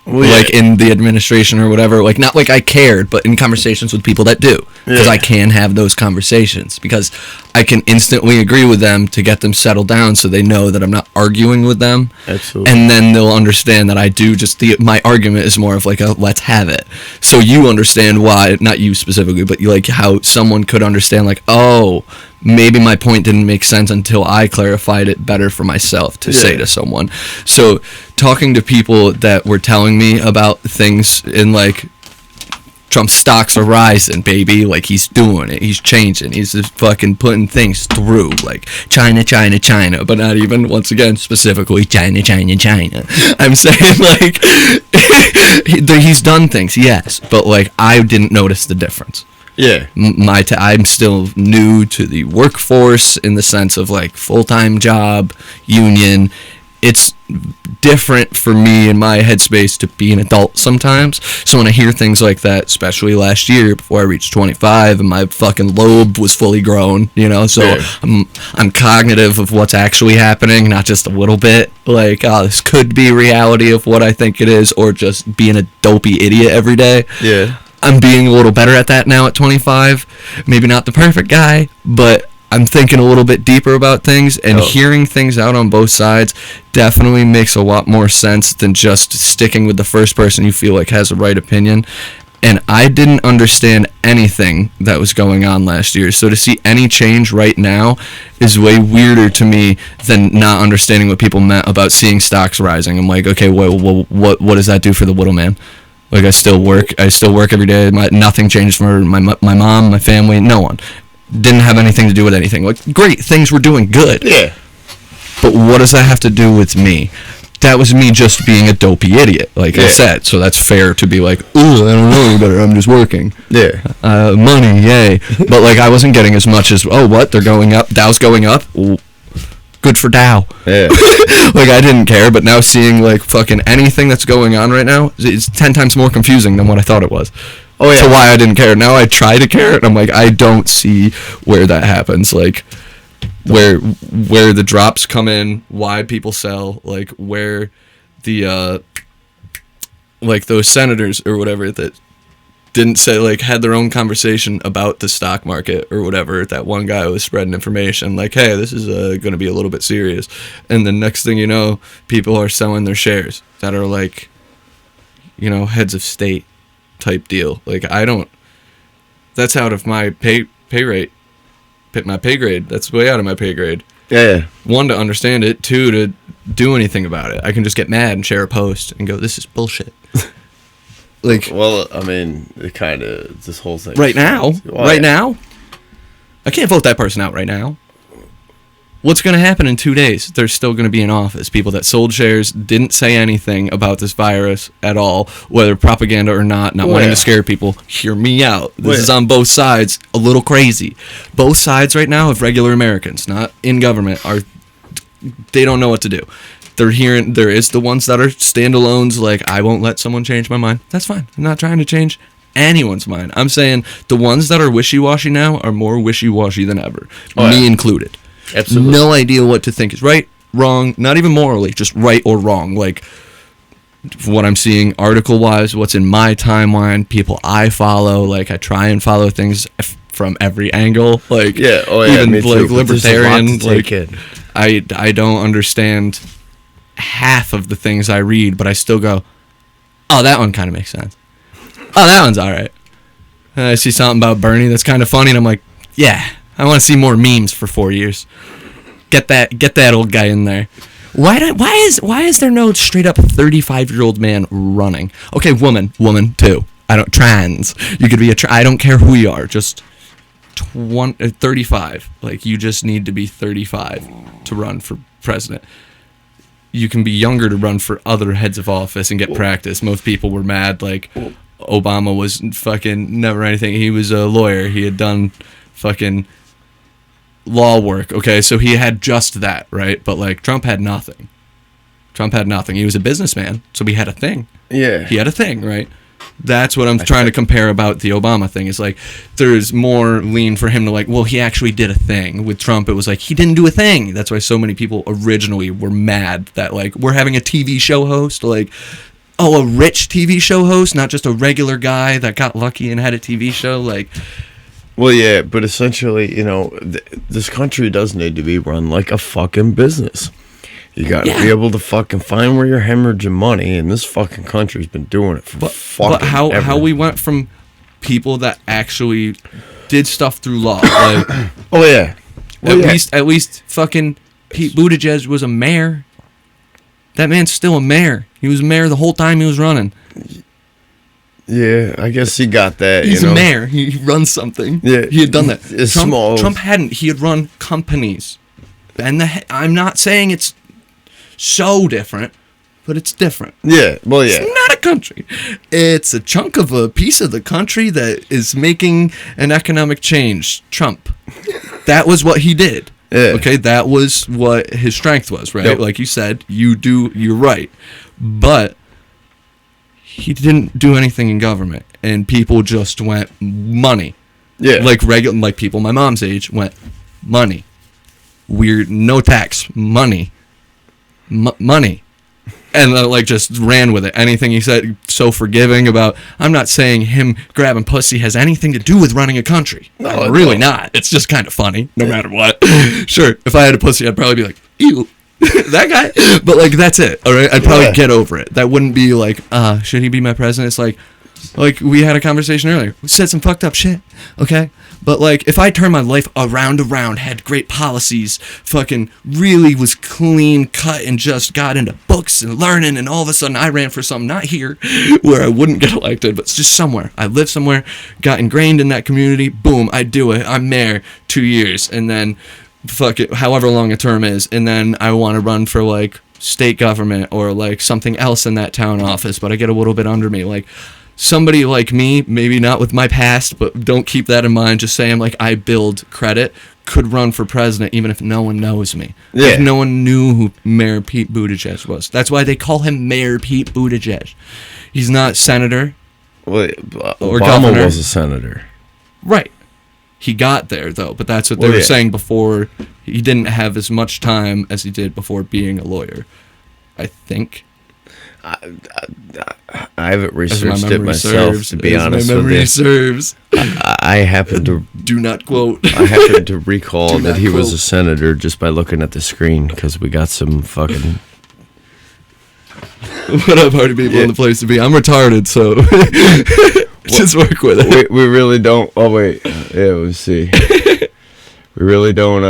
Like in the administration or whatever, like not like I cared, but in conversations with people that do, because I can have those conversations because I can instantly agree with them to get them settled down so they know that I'm not arguing with them.
Absolutely.
And then they'll understand that I do my argument is more of like a let's have it. So you understand why, not you specifically, but you like how someone could understand like, oh, maybe my point didn't make sense until I clarified it better for myself to say to someone. So talking to people that were telling me about things in like Trump's stocks are rising, baby. Like he's doing it. He's changing. He's just fucking putting things through. Like China, China, China. But not even, once again, specifically China, China, China. I'm saying like he's done things, yes. But like I didn't notice the difference.
Yeah.
I'm still new to the workforce in the sense of like full-time job, union. It's different for me in my headspace to be an adult sometimes. So when I hear things like that, especially last year before I reached 25 and my fucking lobe was fully grown, you know, so I'm cognitive of what's actually happening, not just a little bit. Like, oh, this could be reality of what I think it is, or just being a dopey idiot every day.
Yeah.
I'm being a little better at that now at 25. Maybe not the perfect guy, but I'm thinking a little bit deeper about things, and hearing things out on both sides definitely makes a lot more sense than just sticking with the first person you feel like has the right opinion. And I didn't understand anything that was going on last year, so to see any change right now is way weirder to me than not understanding what people meant about seeing stocks rising. I'm like, okay, well, what does that do for the little man? Like, I still work every day. Nothing changed for my mom, my family, no one. Didn't have anything to do with anything. Like, great, things were doing good.
Yeah.
But what does that have to do with me? That was me just being a dopey idiot, like I said. So that's fair to be like, ooh, I don't know any better, I'm just working.
Yeah.
Money, yay. But, like, I wasn't getting as much as, oh, what, they're going up, Dow's going up? Ooh, good for Dow.
Yeah.
Like, I didn't care, but now seeing, like, fucking anything that's going on right now, it's 10 times more confusing than what I thought it was.
Oh, yeah.
So why I didn't care. Now I try to care, and I'm like, I don't see where that happens. Like, where the drops come in, why people sell, like, where the, like, those senators or whatever that didn't say, like, had their own conversation about the stock market or whatever. That one guy was spreading information, like, hey, this is going to be a little bit serious. And the next thing you know, people are selling their shares that are, like, you know, heads of state type deal. Like, that's out of my pay rate, my pay grade. That's way out of my pay grade.
Yeah.
One, to understand it. Two, to do anything about it. I can just get mad and share a post and go, this is bullshit. Like,
well, I mean, it kind of, this whole thing.
right now. I can't vote that person out right now. What's going to happen in 2 days? They're still going to be in office. People that sold shares didn't say anything about this virus at all, whether propaganda or not wanting to scare people. Hear me out. This is on both sides, a little crazy. Both sides right now of regular Americans, not in government, they don't know what to do. They're hearing, there is the ones that are standalones, like, I won't let someone change my mind. That's fine. I'm not trying to change anyone's mind. I'm saying the ones that are wishy-washy now are more wishy-washy than ever, me included.
Absolutely.
No idea what to think is right, wrong, not even morally, just right or wrong. Like, what I'm seeing article-wise, what's in my timeline, people I follow, like, I try and follow things from every angle. Like, even,
me
like,
too.
libertarian, like, I don't understand half of the things I read, but I still go, oh, that one kind of makes sense. Oh, that one's all right. And I see something about Bernie that's kind of funny, and I'm like, yeah, I want to see more memes for 4 years. Get that old guy in there. Why is there no straight up 35-year-old man running? Okay, woman too. I don't trans. You could be I don't care who you are. Just 35. Like, you just need to be 35 to run for president. You can be younger to run for other heads of office and get practice. Most people were mad, like, Obama was fucking never anything. He was a lawyer. He had done fucking law work. Okay, so he had just that, right? But, like, Trump had nothing. He was a businessman, so he had a thing.
Yeah.
He had a thing, right? That's what I'm trying to compare about the Obama thing. Is like, there's more lean for him to, like, well, he actually did a thing. With Trump, it was like, he didn't do a thing. That's why so many people originally were mad that, like, we're having a TV show host, like, oh, a rich TV show host, not just a regular guy that got lucky and had a TV show, like.
Well, yeah, but essentially, you know, this country does need to be run like a fucking business. You got to be able to fucking find where you're hemorrhaging money, and this fucking country's been doing it for fucking
how
ever.
how we went from people that actually did stuff through law, like,
oh yeah, well,
at least fucking Pete Buttigieg was a mayor. That man's still a mayor. He was mayor the whole time he was running.
Yeah, I guess he got that.
He's a mayor. He runs something.
Yeah,
he had done that. Trump hadn't. He had run companies, and I'm not saying it's so different, but it's different.
Yeah, well, yeah.
It's not a country. It's a chunk of a piece of the country that is making an economic change. Trump. That was what he did.
Yeah.
Okay, that was what his strength was, right?
Yep.
Like you said, you're right. But he didn't do anything in government, and people just went money.
Yeah.
Like people my mom's age went money. Weird, no tax, money. Money. And like just ran with it. Anything he said, so forgiving about. I'm not saying him grabbing pussy has anything to do with running a country. No, really not. It's just kind of funny, no matter what. Sure, if I had a pussy, I'd probably be like, ew, that guy. But like, that's it. All right, I'd probably get over it. That wouldn't be like, should he be my president? It's like we had a conversation earlier. We said some fucked up shit, okay? But like, if I turned my life around, had great policies, fucking really was clean cut and just got into books and learning, and all of a sudden I ran for something, not here, where I wouldn't get elected, but just somewhere. I live somewhere, got ingrained in that community, boom, I do it. I'm mayor 2 years, and then fuck it, however long a term is, and then I want to run for like state government or like something else in that town office, but I get a little bit under me, like. Somebody like me, maybe not with my past, but don't keep that in mind. Just saying, like, I build credit, could run for president even if no one knows me. Yeah. If no one knew who Mayor Pete Buttigieg was. That's why they call him Mayor Pete Buttigieg. He's not senator
or
Obama
governor. Was a senator.
Right. He got there, though, but that's what they were saying before. He didn't have as much time as he did before being a lawyer, I think.
I haven't researched it myself, to be honest with you.
My memory serves.
I happen to
do not quote.
I happen to recall that he was a senator just by looking at the screen, because we got some fucking.
What up, party people in the place to be? I'm retarded, so just work with it.
We really don't. Oh wait, yeah, let's see. We really don't.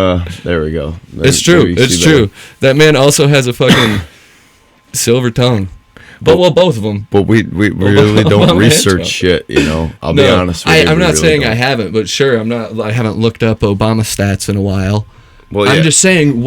There we go.
It's true. It's true. That man also has a fucking silver tongue. But well, both of them.
But we really don't
Obama
research
and
shit, you know. I'll be honest with you.
I'm
we
not
really
saying
don't.
I haven't, but sure, I haven't looked up Obama stats in a while.
Well,
I'm
yeah.
just saying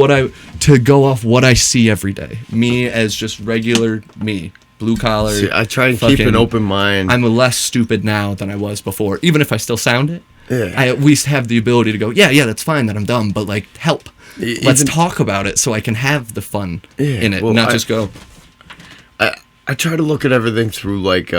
to go off what I see every day. Me as just regular me, blue collar.
See, I try and keep an open mind.
I'm less stupid now than I was before, even if I still sound it.
Yeah.
I at least have the ability to go, yeah, that's fine that I'm dumb, but like help. Let's
Even-
talk about it so I can have the fun
Yeah,
in it,
well,
not just go.
I try to look at everything through like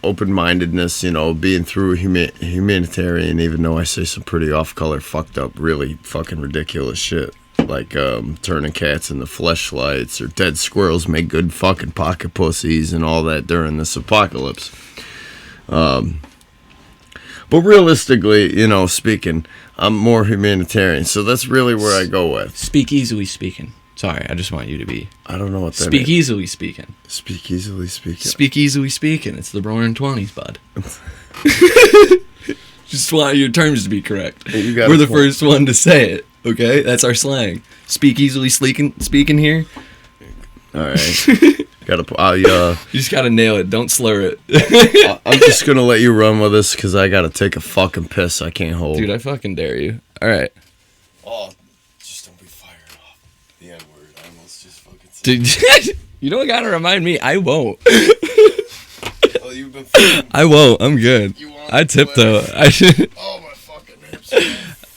open-mindedness, you know, being through humanitarian, even though I say some pretty off-color, fucked up, really fucking ridiculous shit, like turning cats into fleshlights or dead squirrels make good fucking pocket pussies and all that during this apocalypse. But realistically, you know, speaking, I'm more humanitarian, so that's really where I go with.
Speak easily speaking. Sorry, I just want you to be.
I don't know what that
Speak
is.
easily speaking.
Speak easily speaking.
Speak easily speaking. It's the Roaring 20s, bud. Just want your terms to be correct.
You got
We're
a
the
point.
first one to say it. Okay, that's our slang. Speak easily speaking here.
All right. You
just gotta nail it. Don't slur it.
I'm just gonna let you run with this because I gotta take a fucking piss. I can't hold.
Dude, I fucking dare you. All right.
Oh, just don't be firing off the N-word. I almost just fucking said.
Dude, you don't gotta remind me. I won't.
Oh, you've been fucking.
I won't. I'm good.
You want
I
to
tiptoe.
play?
I should.
Oh, my fucking hips.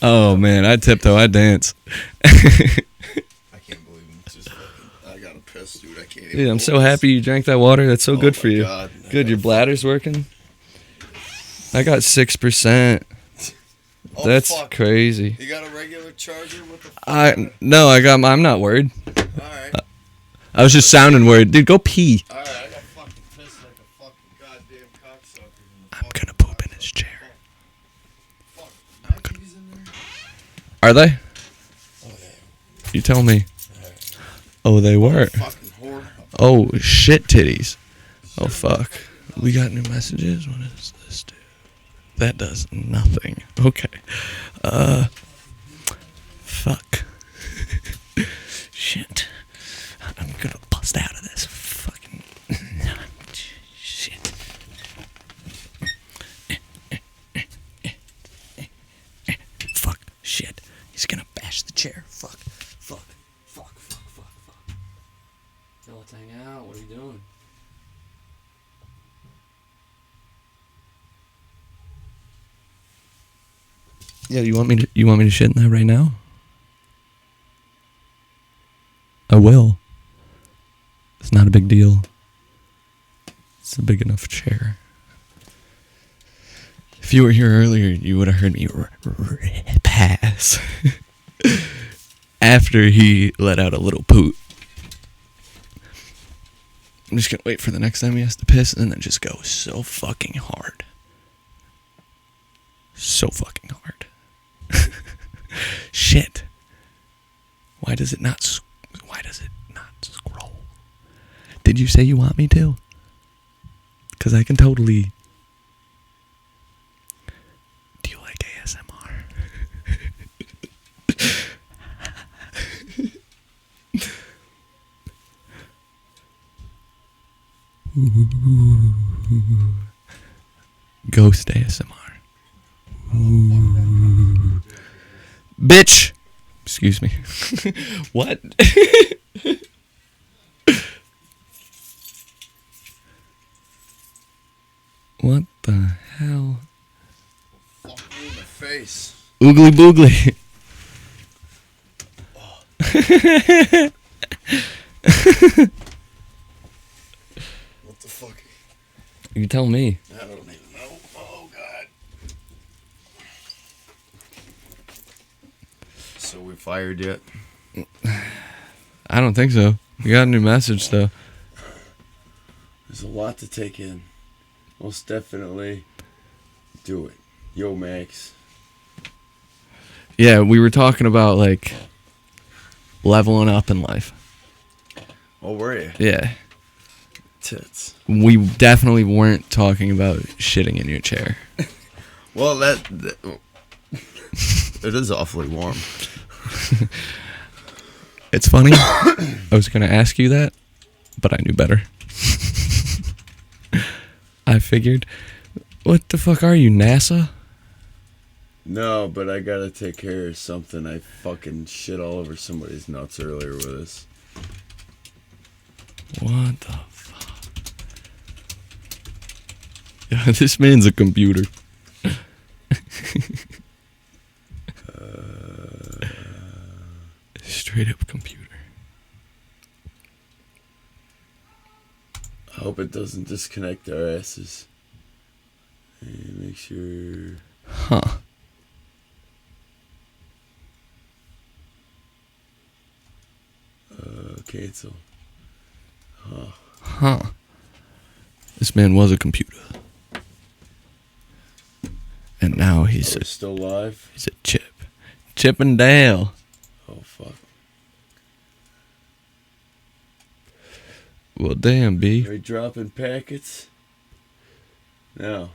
Oh man, I tiptoe. I dance.
I can't believe I'm just fucking. I gotta piss, dude. I can't even.
Dude, I'm
hold
so
this.
happy you drank that water. That's so
Oh
good
my
for you.
God.
Good, your bladder's working. I got 6%.
Oh,
That's
fuck.
crazy.
You got a regular charger? What the fuck?
I'm not worried.
Alright.
I was just sounding worried. Dude, go pee.
Alright, I got fucking pissed like a fucking goddamn cocksucker.
I'm gonna poop in his chair.
Fuck. My keys in there?
Are they?
Oh, yeah.
You tell me. Oh, they were.
Fucking whore.
Oh, shit titties. Oh, fuck. We got new messages? What does this do? That does nothing. Okay. Fuck. Shit. I'm gonna bust out of this. Fucking. Shit. Fuck. Shit. He's gonna bash the chair. Fuck. No, let's hang out. What are you doing? Yeah, you want me to shit in that right now? I will. It's not a big deal. It's a big enough chair. If you were here earlier, you would have heard me pass after he let out a little poot. I'm just gonna wait for the next time he has to piss and then just go so fucking hard. So fucking hard. Shit. Why does it not scroll? Did you say you want me to? Because I can totally. Do you like ASMR? Ghost ASMR. Ooh. Bitch! Excuse me. What? What the hell?
Fuck me in the face.
Oogly boogly.
What the fuck?
You tell me.
I don't even know. Oh, God. So we fired yet?
I don't think so. You got a new message though.
There's a lot to take in. Most definitely do it. Yo, Max.
Yeah, we were talking about like leveling up in life.
Oh, were you?
Yeah.
Tits.
We definitely weren't talking about shitting in your chair.
Well, that it is awfully warm.
It's funny. I was going to ask you that, but I knew better. I figured. What the fuck are you, NASA?
No, but I gotta take care of something. I fucking shit all over somebody's nuts earlier with this.
What the fuck? Yeah, this man's a computer. Straight up computer.
I hope it doesn't disconnect our asses. And make sure.
Huh.
Cancel.
Huh. This man was a computer. And now he's
We're still live?
he's a chip. Chip and Dale.
Oh, fuck.
Well, damn, B.
Are we dropping packets? No.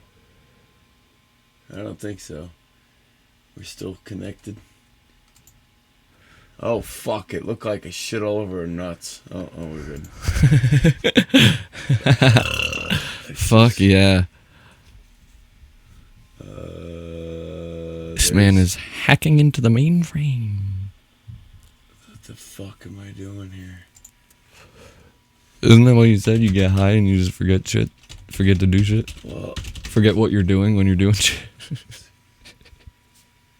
I don't think so. We're still connected. Oh, fuck. It looked like a shit all over our nuts. Oh, we're good.
Fuck yeah. This man is hacking into the mainframe.
What the fuck am I doing here?
Isn't that what you said? You get high and you just forget shit? Forget to do shit?
Well,
Forget what you're doing when you're doing shit?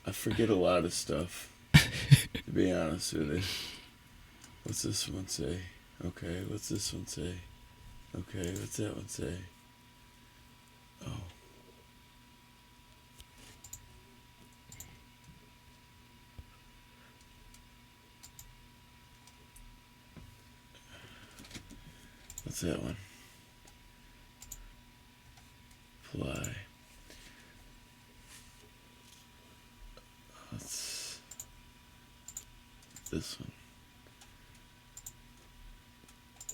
I forget a lot of stuff. To be honest with you. What's this one say? Okay, what's this one say? Okay, what's that one say? Oh. What's that one? Apply. What's this one?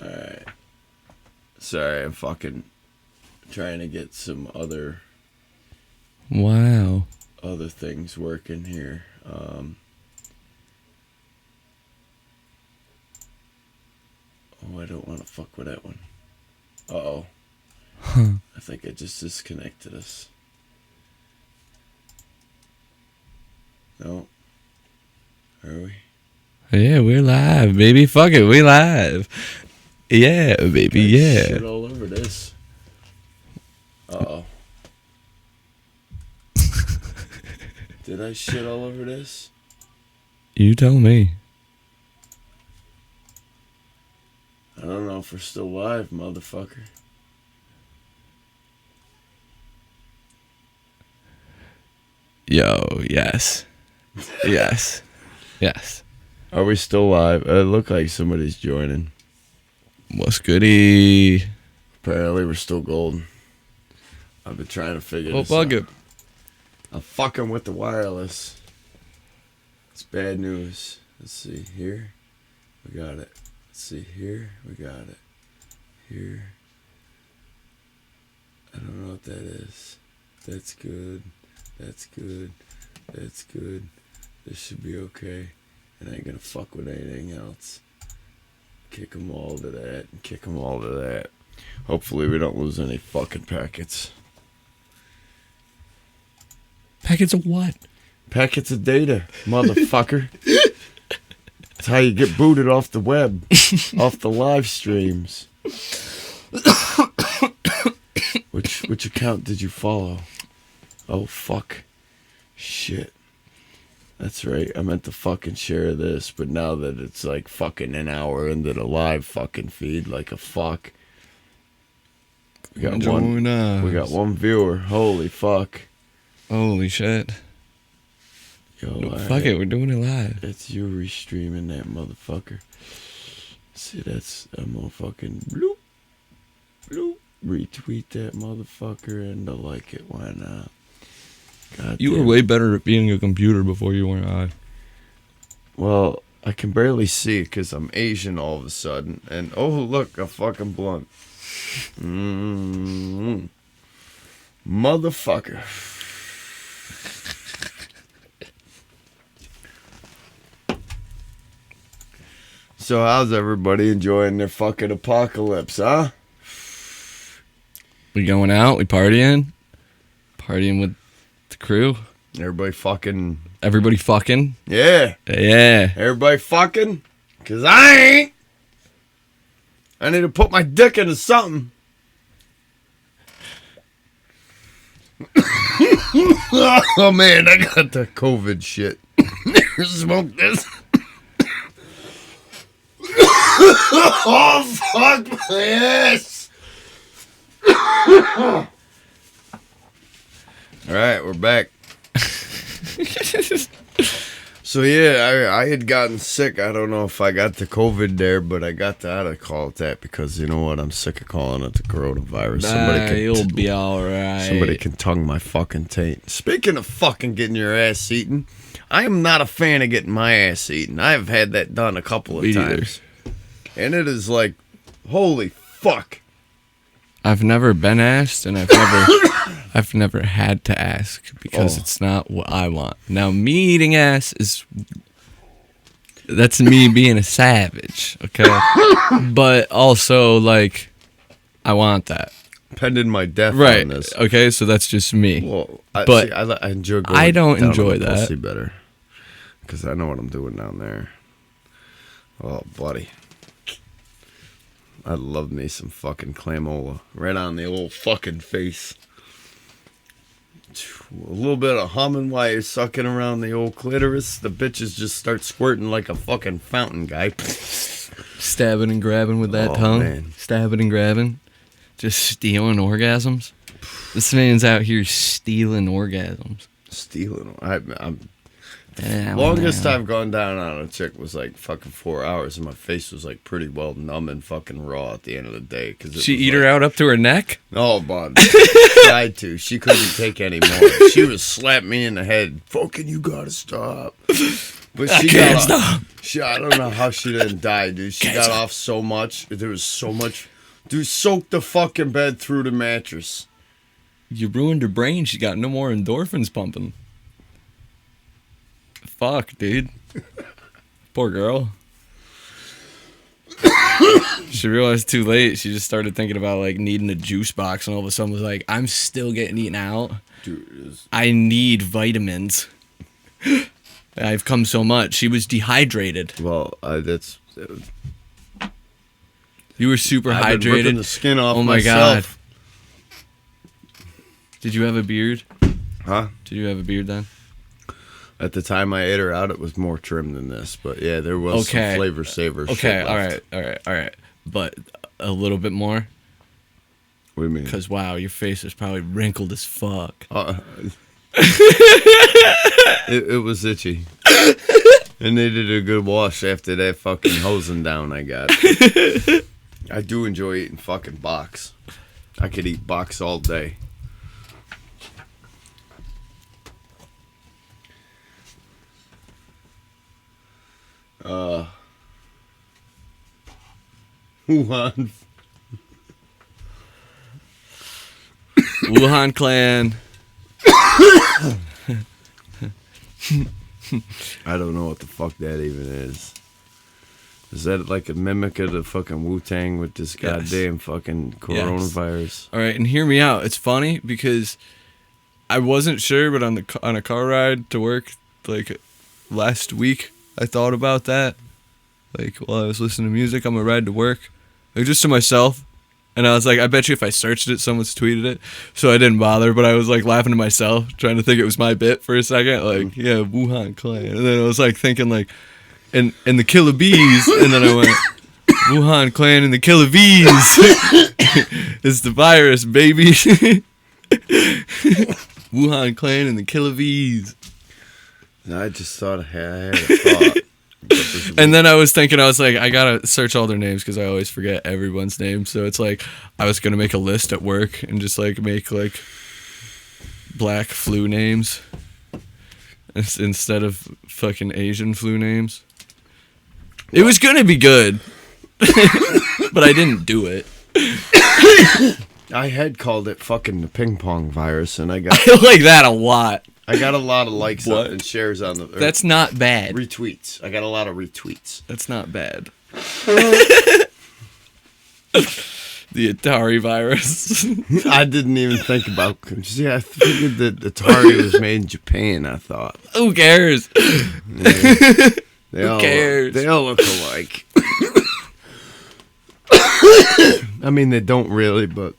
Alright. Sorry, I'm fucking trying to get some other
Wow.
things working here. Oh, I don't want to fuck with that one. Uh-oh.
Huh.
I think I just disconnected us. No. Are we?
Yeah, we're live, baby. Fuck it, we live. Yeah, baby,
I
yeah.
shit all over this. Uh-oh. Did I shit all over this?
You tell me.
I don't know if we're still live, motherfucker.
Yo, yes. Yes. Yes.
Are we still live? It looked like somebody's joining.
What's goody?
Apparently we're still golden. I've been trying to figure
Well,
this
fuck
out.
it.
I'm fucking with the wireless. It's bad news. Let's see. Here. We got it. Let's see. Here. We got it. Here. I don't know what that is. That's good. That's good. That's good. This should be okay. And I ain't gonna fuck with anything else. Kick them all to that and kick them all to that. Hopefully we don't lose any fucking packets.
Packets of what?
Packets of data, motherfucker. That's how you get booted off the web, off the live streams. Which account did you follow? Oh, fuck. Shit. That's right. I meant to fucking share this, but now that it's like fucking an hour into the live fucking feed, like a fuck. We got one viewer. Holy fuck.
Holy shit.
Yo,
Fuck it, we're doing it live.
That's you restreaming that motherfucker. See, I'm gonna fucking bloop, bloop, retweet that motherfucker and like it. Why not? God
You were
damn.
way better at being a computer before you were I.
Well, I can barely see because I'm Asian all of a sudden. And oh, look, a fucking blunt. Motherfucker. So how's everybody enjoying their fucking apocalypse, huh?
We going out? We partying? Partying with the crew?
Everybody fucking.
Everybody fucking?
Yeah.
Yeah.
Everybody fucking. Because I ain't. I need to put my dick into something. Oh, man, I got the COVID shit. Smoke this. Oh, fuck my ass. All right, we're back. So, yeah, I had gotten sick. I don't know if I got the COVID there, but I got the, I'd call it that because, you know what, I'm sick of calling it the coronavirus.
You'll be alright.
Somebody can tongue my fucking taint. Speaking of fucking getting your ass eaten, I am not a fan of getting my ass eaten. I have had that done a couple of times. And it is like, holy fuck.
I've never been asked, and I've never had to ask because it's not what I want. Now, me eating ass that's me being a savage, okay? But also, like, I want that.
Pending my death
Right,
on this.
okay, so that's just me.
Well,
But
I enjoy going
I don't
down
enjoy
on the
that.
pussy better. Because I know what I'm doing down there. Oh, buddy. I love me some fucking clamola. Right on the old fucking face. A little bit of humming while you're sucking around the old clitoris. The bitches just start squirting like a fucking fountain guy.
Stabbing and grabbing with that tongue.
Man.
Stabbing and grabbing. Just stealing orgasms. This man's out here stealing orgasms.
Stealing. I'm
Yeah,
longest
man.
I've gone down on a chick was like fucking 4 hours, and my face was like pretty well numb and fucking raw at the end of the day.
She eat her out up to her neck?
Oh, bud. Tried to. She couldn't take any more. She was slapping me in the head. Fucking, you gotta stop. But she
can't
got
stop.
I don't know how she didn't die, dude. She got off so much. There was so much. Dude, soaked the fucking bed through the mattress.
You ruined her brain. She got no more endorphins pumping. Fuck, dude. Poor girl. She realized too late. She just started thinking about like needing a juice box, and all of a sudden was like, "I'm still getting eaten out.
Dude,
I need vitamins. I've come so much." She was dehydrated.
well,
You were super
I've been ripping
hydrated.
the skin off
Oh my
myself.
Did you have a beard?
Huh?
Did you have a beard then?
At the time I ate her out, it was more trim than this. But yeah, there was some flavor saver
Okay,
shit left.
all right. But a little bit more?
What do you mean?
Because, wow, your face is probably wrinkled as fuck.
It was itchy. And they did a good wash after that fucking hosing down I got. I do enjoy eating fucking box. I could eat box all day. Wuhan.
Wuhan Clan.
I don't know what the fuck that even is. Is that like a mimic of the fucking Wu-Tang with this goddamn fucking coronavirus?
All right, and hear me out. It's funny because I wasn't sure, but on a car ride to work, like last week, I thought about that. Like while I was listening to music on my ride to work, like just to myself, and I was like, I bet you if I searched it, someone's tweeted it, so I didn't bother. But I was like laughing to myself, trying to think it was my bit for a second, like yeah, Wuhan Clan, and then I was like thinking like, and the Killer Bees, and then I went. Wuhan Clan and the Killer Bees. It's the virus, baby. Wuhan Clan and the Killer Bees.
I just thought I had a thought.
And then I was thinking, I was like, I gotta search all their names because I always forget everyone's name. So it's like, I was gonna make a list at work and just like make like black flu names instead of fucking Asian flu names. It was gonna be good, but I didn't do it.
I had called it fucking the ping pong virus, and I got
I like that a lot.
I got a lot of likes
What?
and shares on the
That's not bad.
retweets. I got a lot of retweets.
That's not bad. The Atari virus.
I didn't even think about. See, I figured that Atari was made in Japan. I thought.
Who cares?
Yeah. Who
cares?
They all look alike. I mean, they don't really, but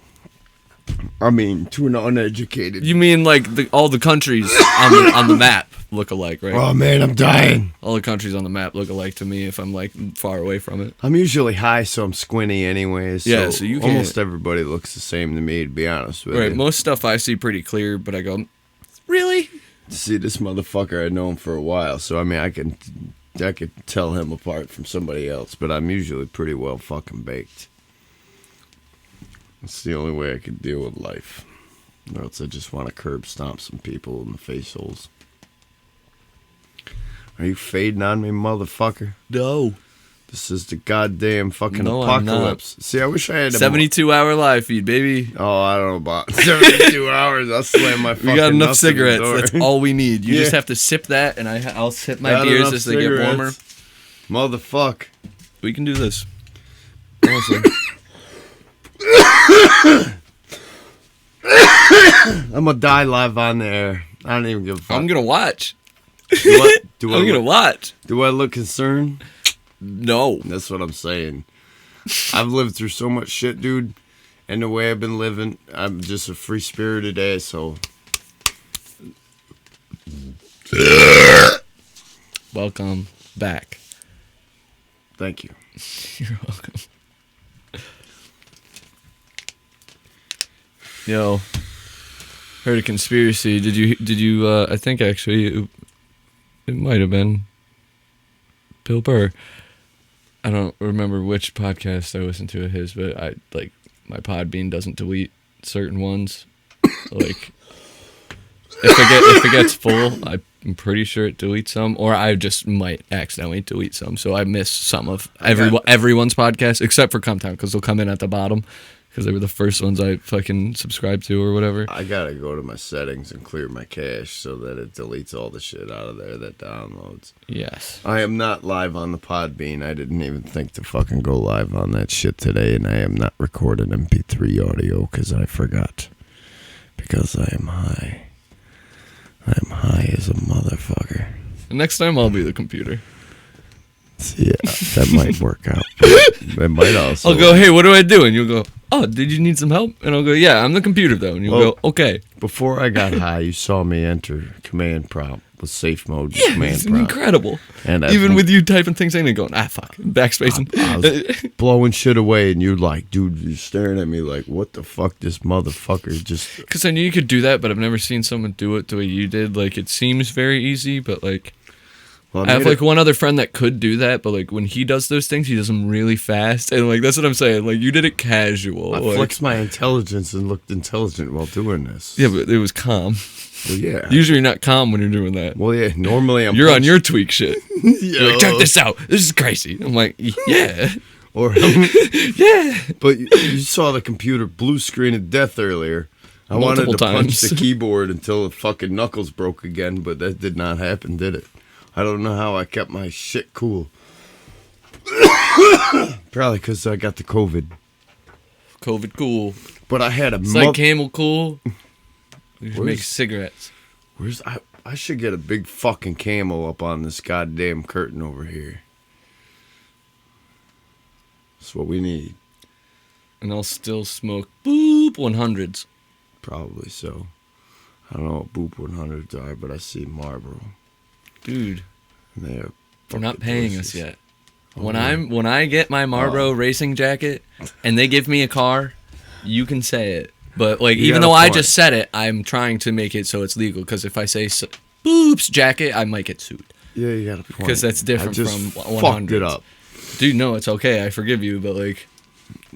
I mean, to an uneducated.
You mean like all the countries on the map look alike, right?
Oh man, I'm dying.
All the countries on the map look alike to me if I'm like far away from it.
I'm usually high, so I'm squinty anyways.
Yeah, so you can't.
Almost everybody looks the same to me, to be honest with
Right,
you.
most stuff I see pretty clear, but I go, really?
See, this motherfucker I know him for a while, so I mean, I could tell him apart from somebody else, but I'm usually pretty well fucking baked. It's the only way I can deal with life. Or else I just want to curb stomp some people in the face holes. Are you fading on me, motherfucker?
No.
This is the goddamn fucking
No, I'm not.
apocalypse. See, I wish I had a
72-hour live feed, baby.
Oh, I don't know about 72 hours. I'll slam my fucking
We got enough
nuts in the
cigarettes.
door.
That's all we need. You
Yeah.
just have to sip that, and I'll sip my
Got
beers
enough
as they get warmer.
cigarettes. Motherfuck.
We can do this. Honestly.
I'm gonna die live on the air. I don't even give a fuck.
I'm gonna watch.
Do
I'm gonna watch.
Do I look concerned?
No.
That's what I'm saying. I've lived through so much shit, dude. And the way I've been living, I'm just a free-spirited asshole.
Welcome back.
Thank you.
You're welcome. Yo, heard a conspiracy. Did you? I think actually, it might have been Bill Burr. I don't remember which podcast I listened to of his, but I like my Podbean doesn't delete certain ones. Like if it gets full, I'm pretty sure it deletes some, or I just might accidentally delete some. So I miss some of everyone's podcast except for Come Town, because they'll come in at the bottom because they were the first ones I fucking subscribed to or whatever.
I gotta go to my settings and clear my cache so that it deletes all the shit out of there that downloads.
Yes.
I am not live on the Podbean. I didn't even think to fucking go live on that shit today, and I am not recording MP3 audio because I forgot. Because I am high. I am high as a motherfucker.
Next time I'll be the computer.
Yeah, that might work out. That might also.
I'll go, hey, what do I do? And you'll go, oh, did you need some help? And I'll go, yeah, I'm the computer though. And you'll go, okay.
Before I got high, you saw me enter command prompt with safe mode.
Yeah,
command
it's
prompt.
incredible.
And
even with you typing things in and going, fuck, backspacing.
I was blowing shit away, and you're like, dude, you're staring at me like, what the fuck, this motherfucker just.
Because I knew you could do that, but I've never seen someone do it the way you did. Like, it seems very easy, but like,
Well,
I have like one other friend that could do that, but like when he does those things, he does them really fast, and like that's what I'm saying. Like you did it casual.
I
like,
flexed my intelligence and looked intelligent while doing this.
yeah, but it was calm.
Well, yeah.
Usually you're not calm when you're doing that.
Well, yeah. Normally I'm.
You're on your tweak shit. You're like,
Yo.
check this out. This is crazy. I'm like, yeah,
Or,
yeah.
but you saw the computer blue screen of death earlier. I wanted
Multiple
to punch
times.
the keyboard until the fucking knuckles broke again, but that did not happen, did it? I don't know how I kept my shit cool. Probably because I got the COVID.
COVID cool.
But I had a
It's like Camel cool. We should make
Where's-
cigarettes.
Where's I should get a big fucking camel up on this goddamn curtain over here. That's what we need.
And I'll still smoke boop 100s.
Probably so. I don't know what Boop 100s are, but I see Marlboro.
Dude,
And they are
they're not
fucking
paying
delicious.
us yet.
Oh,
When
yeah.
I get my Marlboro racing jacket and they give me a car, you can say it. But like
You
even
got a
though I
point.
just said it, I'm trying to make it so it's legal. Because if I say boops jacket, I might get sued.
Yeah, you got a point.
'Cause that's different
I just
from
fucked
100s.
it up.
Dude, no, it's okay. I forgive you. But like,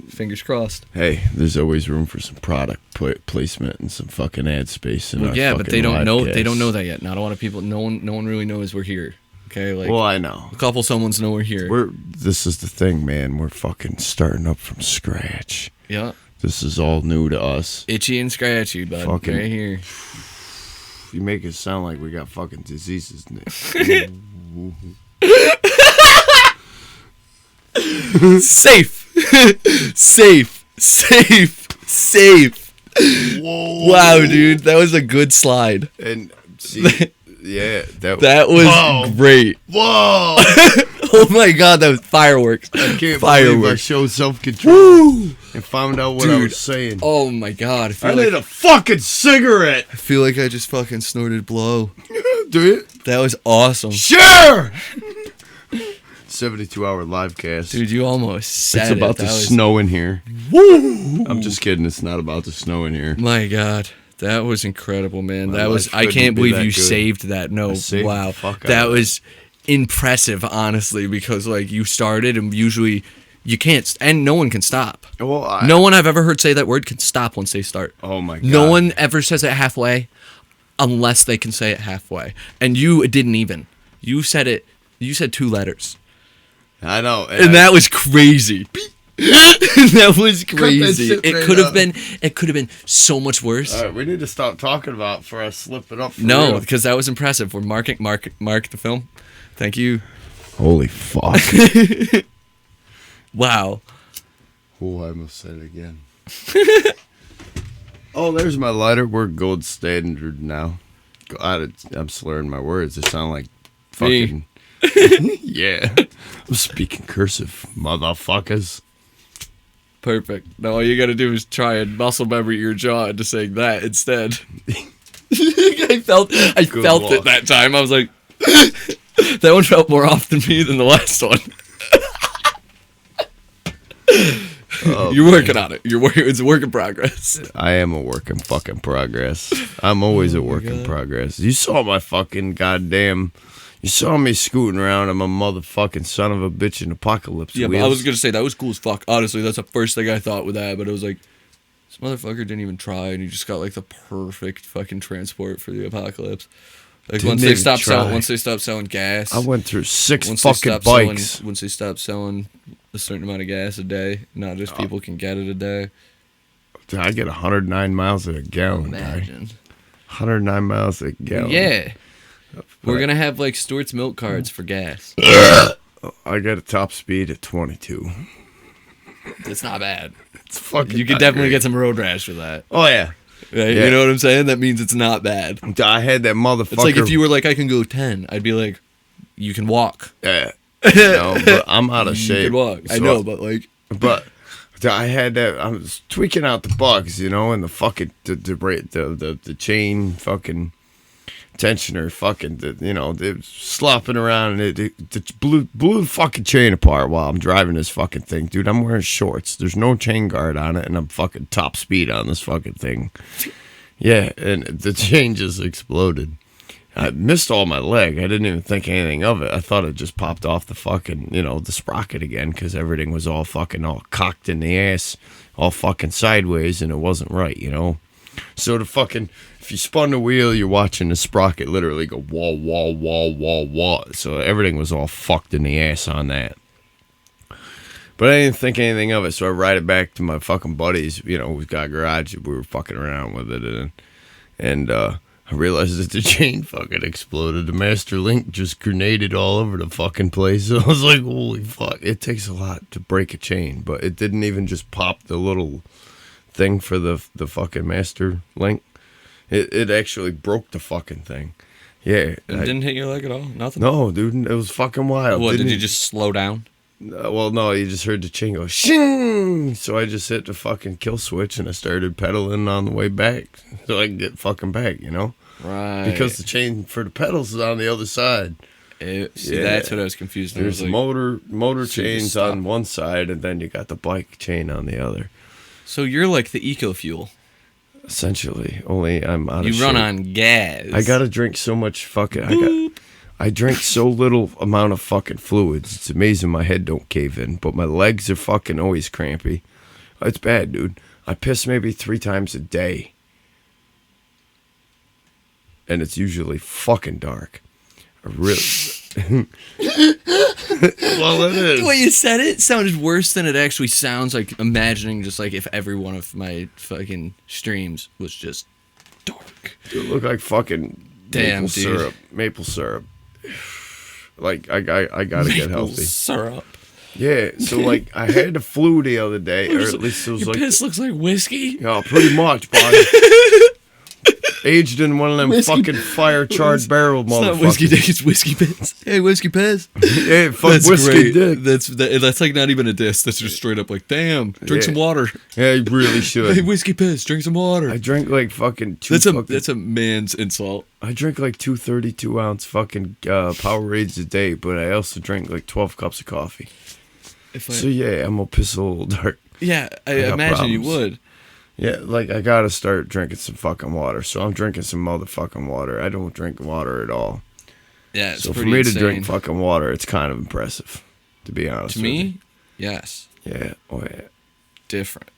fingers crossed.
Hey, there's always room for some product placement and some fucking ad space. In
Well,
our
yeah, but they
fucking
don't know.
live
They don't
cast.
know that yet. Not a lot of people. No one really knows we're here. Okay, like
Well, I know.
a couple someone's know we're here.
This is the thing, man. We're fucking starting up from scratch.
Yeah,
This is all new to us.
itchy and scratchy, bud.
Fucking-
Right here.
You make it sound like we got fucking diseases, Nick.
Safe, safe, Safe.
Whoa.
Wow, dude, that was a good slide.
And see, yeah,
That was
Whoa.
great.
Whoa!
Oh my god, that was fireworks.
I can't believe I
Fireworks.
showed self-control and found out what I
Dude.
was saying.
Oh my god,
I need a fucking cigarette.
I feel like I just fucking snorted blow.
Do you?
That was awesome.
Sure. 72-hour live cast.
Dude, you almost said
It's
it.
about to
That was-
snow in here. Woo! I'm just kidding. It's not about to snow in here.
My god. That was incredible, man.
My
That was
life
I
couldn't
can't
be
believe
that
you
good.
saved that. No,
I saved
wow.
the fuck out
That
of it.
was impressive, honestly, because like you started and usually you can't and no one can stop.
Well,
No one I've ever heard say that word can stop once they start.
Oh my god.
No one ever says it halfway unless they can say it halfway. And you didn't even. You said 2 letters.
I know.
And that was crazy. That was crazy.
shit
It
right
could have
out.
been so much worse.
All right, we need to stop talking about it before I slip it up. For
No,
real.
because that was impressive. We're mark the film. Thank you.
Holy fuck.
Wow.
Oh, I almost said it again. Oh, there's my lighter. We're gold standard now. I'm slurring my words. They sound like fucking. Yeah. I'm speaking cursive, motherfuckers.
Perfect. Now all you gotta do is try and muscle memory your jaw into saying that instead. I felt
luck.
it that time. I was like, that one felt more off than me than the last one.
Oh,
You're working on it. It's a work in progress.
I am a work in fucking progress. I'm always a work in progress. You saw my fucking goddamn. You saw me scooting around on my motherfucking son of a bitch in apocalypse.
Yeah, but
wheels.
I was gonna say that was cool as fuck. Honestly, that's the first thing I thought with that. But it was like, this motherfucker didn't even try, and he just got like the perfect fucking transport for the apocalypse. Like
Didn't
once they
even
stopped
try.
once they stopped selling gas.
I went through 6
once they
fucking
stopped
bikes.
selling, once they stopped selling a certain amount of gas a day, not just people can get it a day.
I get 109 miles a gallon. Guy.
Imagine.
109 miles a gallon.
Yeah. We're gonna have like Stewart's milk cards for gas.
I got a top speed at 22.
It's not bad.
It's fucking.
You could
not
definitely
great.
get some road rash with that.
Oh yeah.
Right?
Yeah.
You know what I'm saying? That means it's not bad.
I had that motherfucker.
It's like if you were like, I can go 10, I'd be like, you can walk.
Yeah. No, but I'm out of
You
shape.
can walk. I
so-
know, but like,
But I had that. I was tweaking out the bugs, you know, and the fucking the chain fucking tensioner, fucking you know, they slopping around and it blew the fucking chain apart while I'm driving this fucking thing, dude. I'm wearing shorts. There's no chain guard on it, and I'm fucking top speed on this fucking thing. Yeah, and the chain just exploded. I missed all my leg. I didn't even think anything of it. I thought it just popped off the fucking, you know, the sprocket again because everything was all fucking all cocked in the ass, all fucking sideways, and it wasn't right, you know? So the fucking, if you spun the wheel, you're watching the sprocket literally go wall, wall, wall, wall, wall. So everything was all fucked in the ass on that. But I didn't think anything of it, so I ride it back to my fucking buddies. You know, we've got a garage. We were fucking around with it, and I realized that the chain fucking exploded. The master link just grenaded all over the fucking place. So I was like, holy fuck. It takes a lot to break a chain, but it didn't even just pop the little thing for the fucking master link. It actually broke the fucking thing. Yeah.
it didn't hit your leg at all? Nothing?
No, dude, it was fucking wild.
What, did
Didn't
you
it-
just slow down?
well, no, you just heard the chain go shing. So I just hit the fucking kill switch and I started pedaling on the way back so I can get fucking back, you know?
Right.
Because the chain for the pedals is on the other side.
See,
Yeah.
that's what I was confused. I was
There's
like,
motor
So you
chains
just stop.
on one side and then you got the bike chain on the other.
so you're like the eco fuel.
Essentially, only I'm out of
You
shape.
run on gas.
I gotta drink so much fucking. I drink so little amount of fucking fluids. It's amazing my head don't cave in, but my legs are fucking always crampy. It's bad, dude. I piss maybe 3 times a day, and it's usually fucking dark. I really. Well, it is.
The way you said it sounded worse than it actually sounds. Like imagining just like if every one of my fucking streams was just dark.
It looked like fucking
Damn,
maple
dude.
syrup. Maple syrup. Like I gotta get
Maple
healthy.
syrup.
Yeah, so like I had the flu the other day, or at least it was
Your
like,
piss looks like whiskey.
yeah, pretty much, buddy. Aged in one of them
Whiskey-
fucking fire charred barrel
It's not whiskey
motherfuckers.
dick, it's whiskey piss. Hey, whiskey piss.
Yeah, fuck whiskey dick.
That's like not even a diss. That's just straight up like, damn, drink
Yeah.
some water.
Yeah, you really
Hey,
should.
whiskey piss, drink some water.
I drank like fucking two.
That's a man's insult.
I drink like 2 32-ounce fucking Powerades a day, but I also drink like 12 cups of coffee. So yeah, I'm gonna piss a little dark.
Yeah, I
got
imagine you
problems.
would.
Yeah, like I gotta start drinking some fucking water. So I'm drinking some motherfucking water. I don't drink water at all.
Yeah, it's
So for
pretty
me
insane.
to drink fucking water, it's kind of impressive, to be honest.
To
with
me, yes,
you. Yeah. Oh yeah.
different.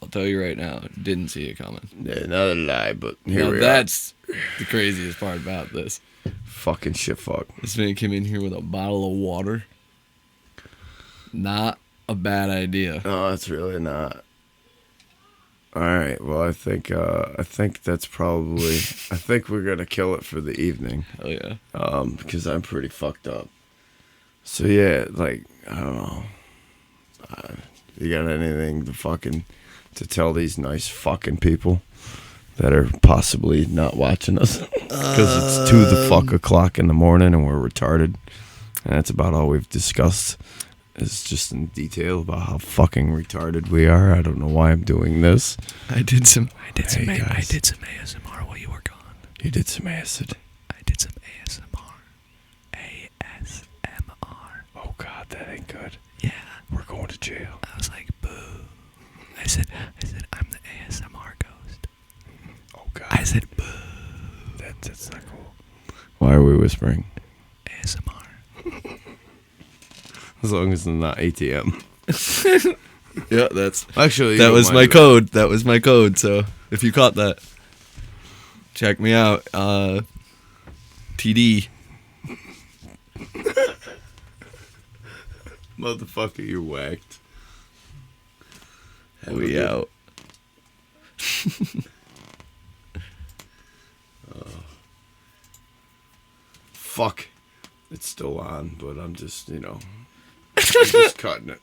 I'll tell you right now, didn't see it coming.
Yeah, another lie, but here
Now
we
that's the craziest part about this.
are. Fucking shit, fuck.
This man came in here with a bottle of water. Not a bad idea.
No, it's really not. All right. Well, I think that's probably. I think we're gonna kill it for the evening.
Hell yeah.
Because I'm pretty fucked up. So yeah, like I don't know. You got anything to tell these nice fucking people that are possibly not watching us? Because it's 2 the fuck o'clock in the morning and we're retarded. And that's about all we've discussed. Is just in detail about how fucking retarded we are. I don't know why I'm doing this.
I did some
Hey, guys.
ASMR while you were gone.
You did some acid.
I did some ASMR. ASMR.
Oh God, that ain't good.
Yeah.
We're going to jail.
I was like, boo. I said, I'm the ASMR ghost.
Oh God.
I said, boo.
That's not cool. Why are we whispering?
ASMR.
As long as it's not ATM.
Yeah, that's
Actually, you
that
don't
was
mind
my
it.
code. That was my code. So if you caught that, check me out. TD.
Motherfucker, you're whacked. Have a
We
good-
out.
Fuck. It's still on, but I'm just, I'm just cutting it.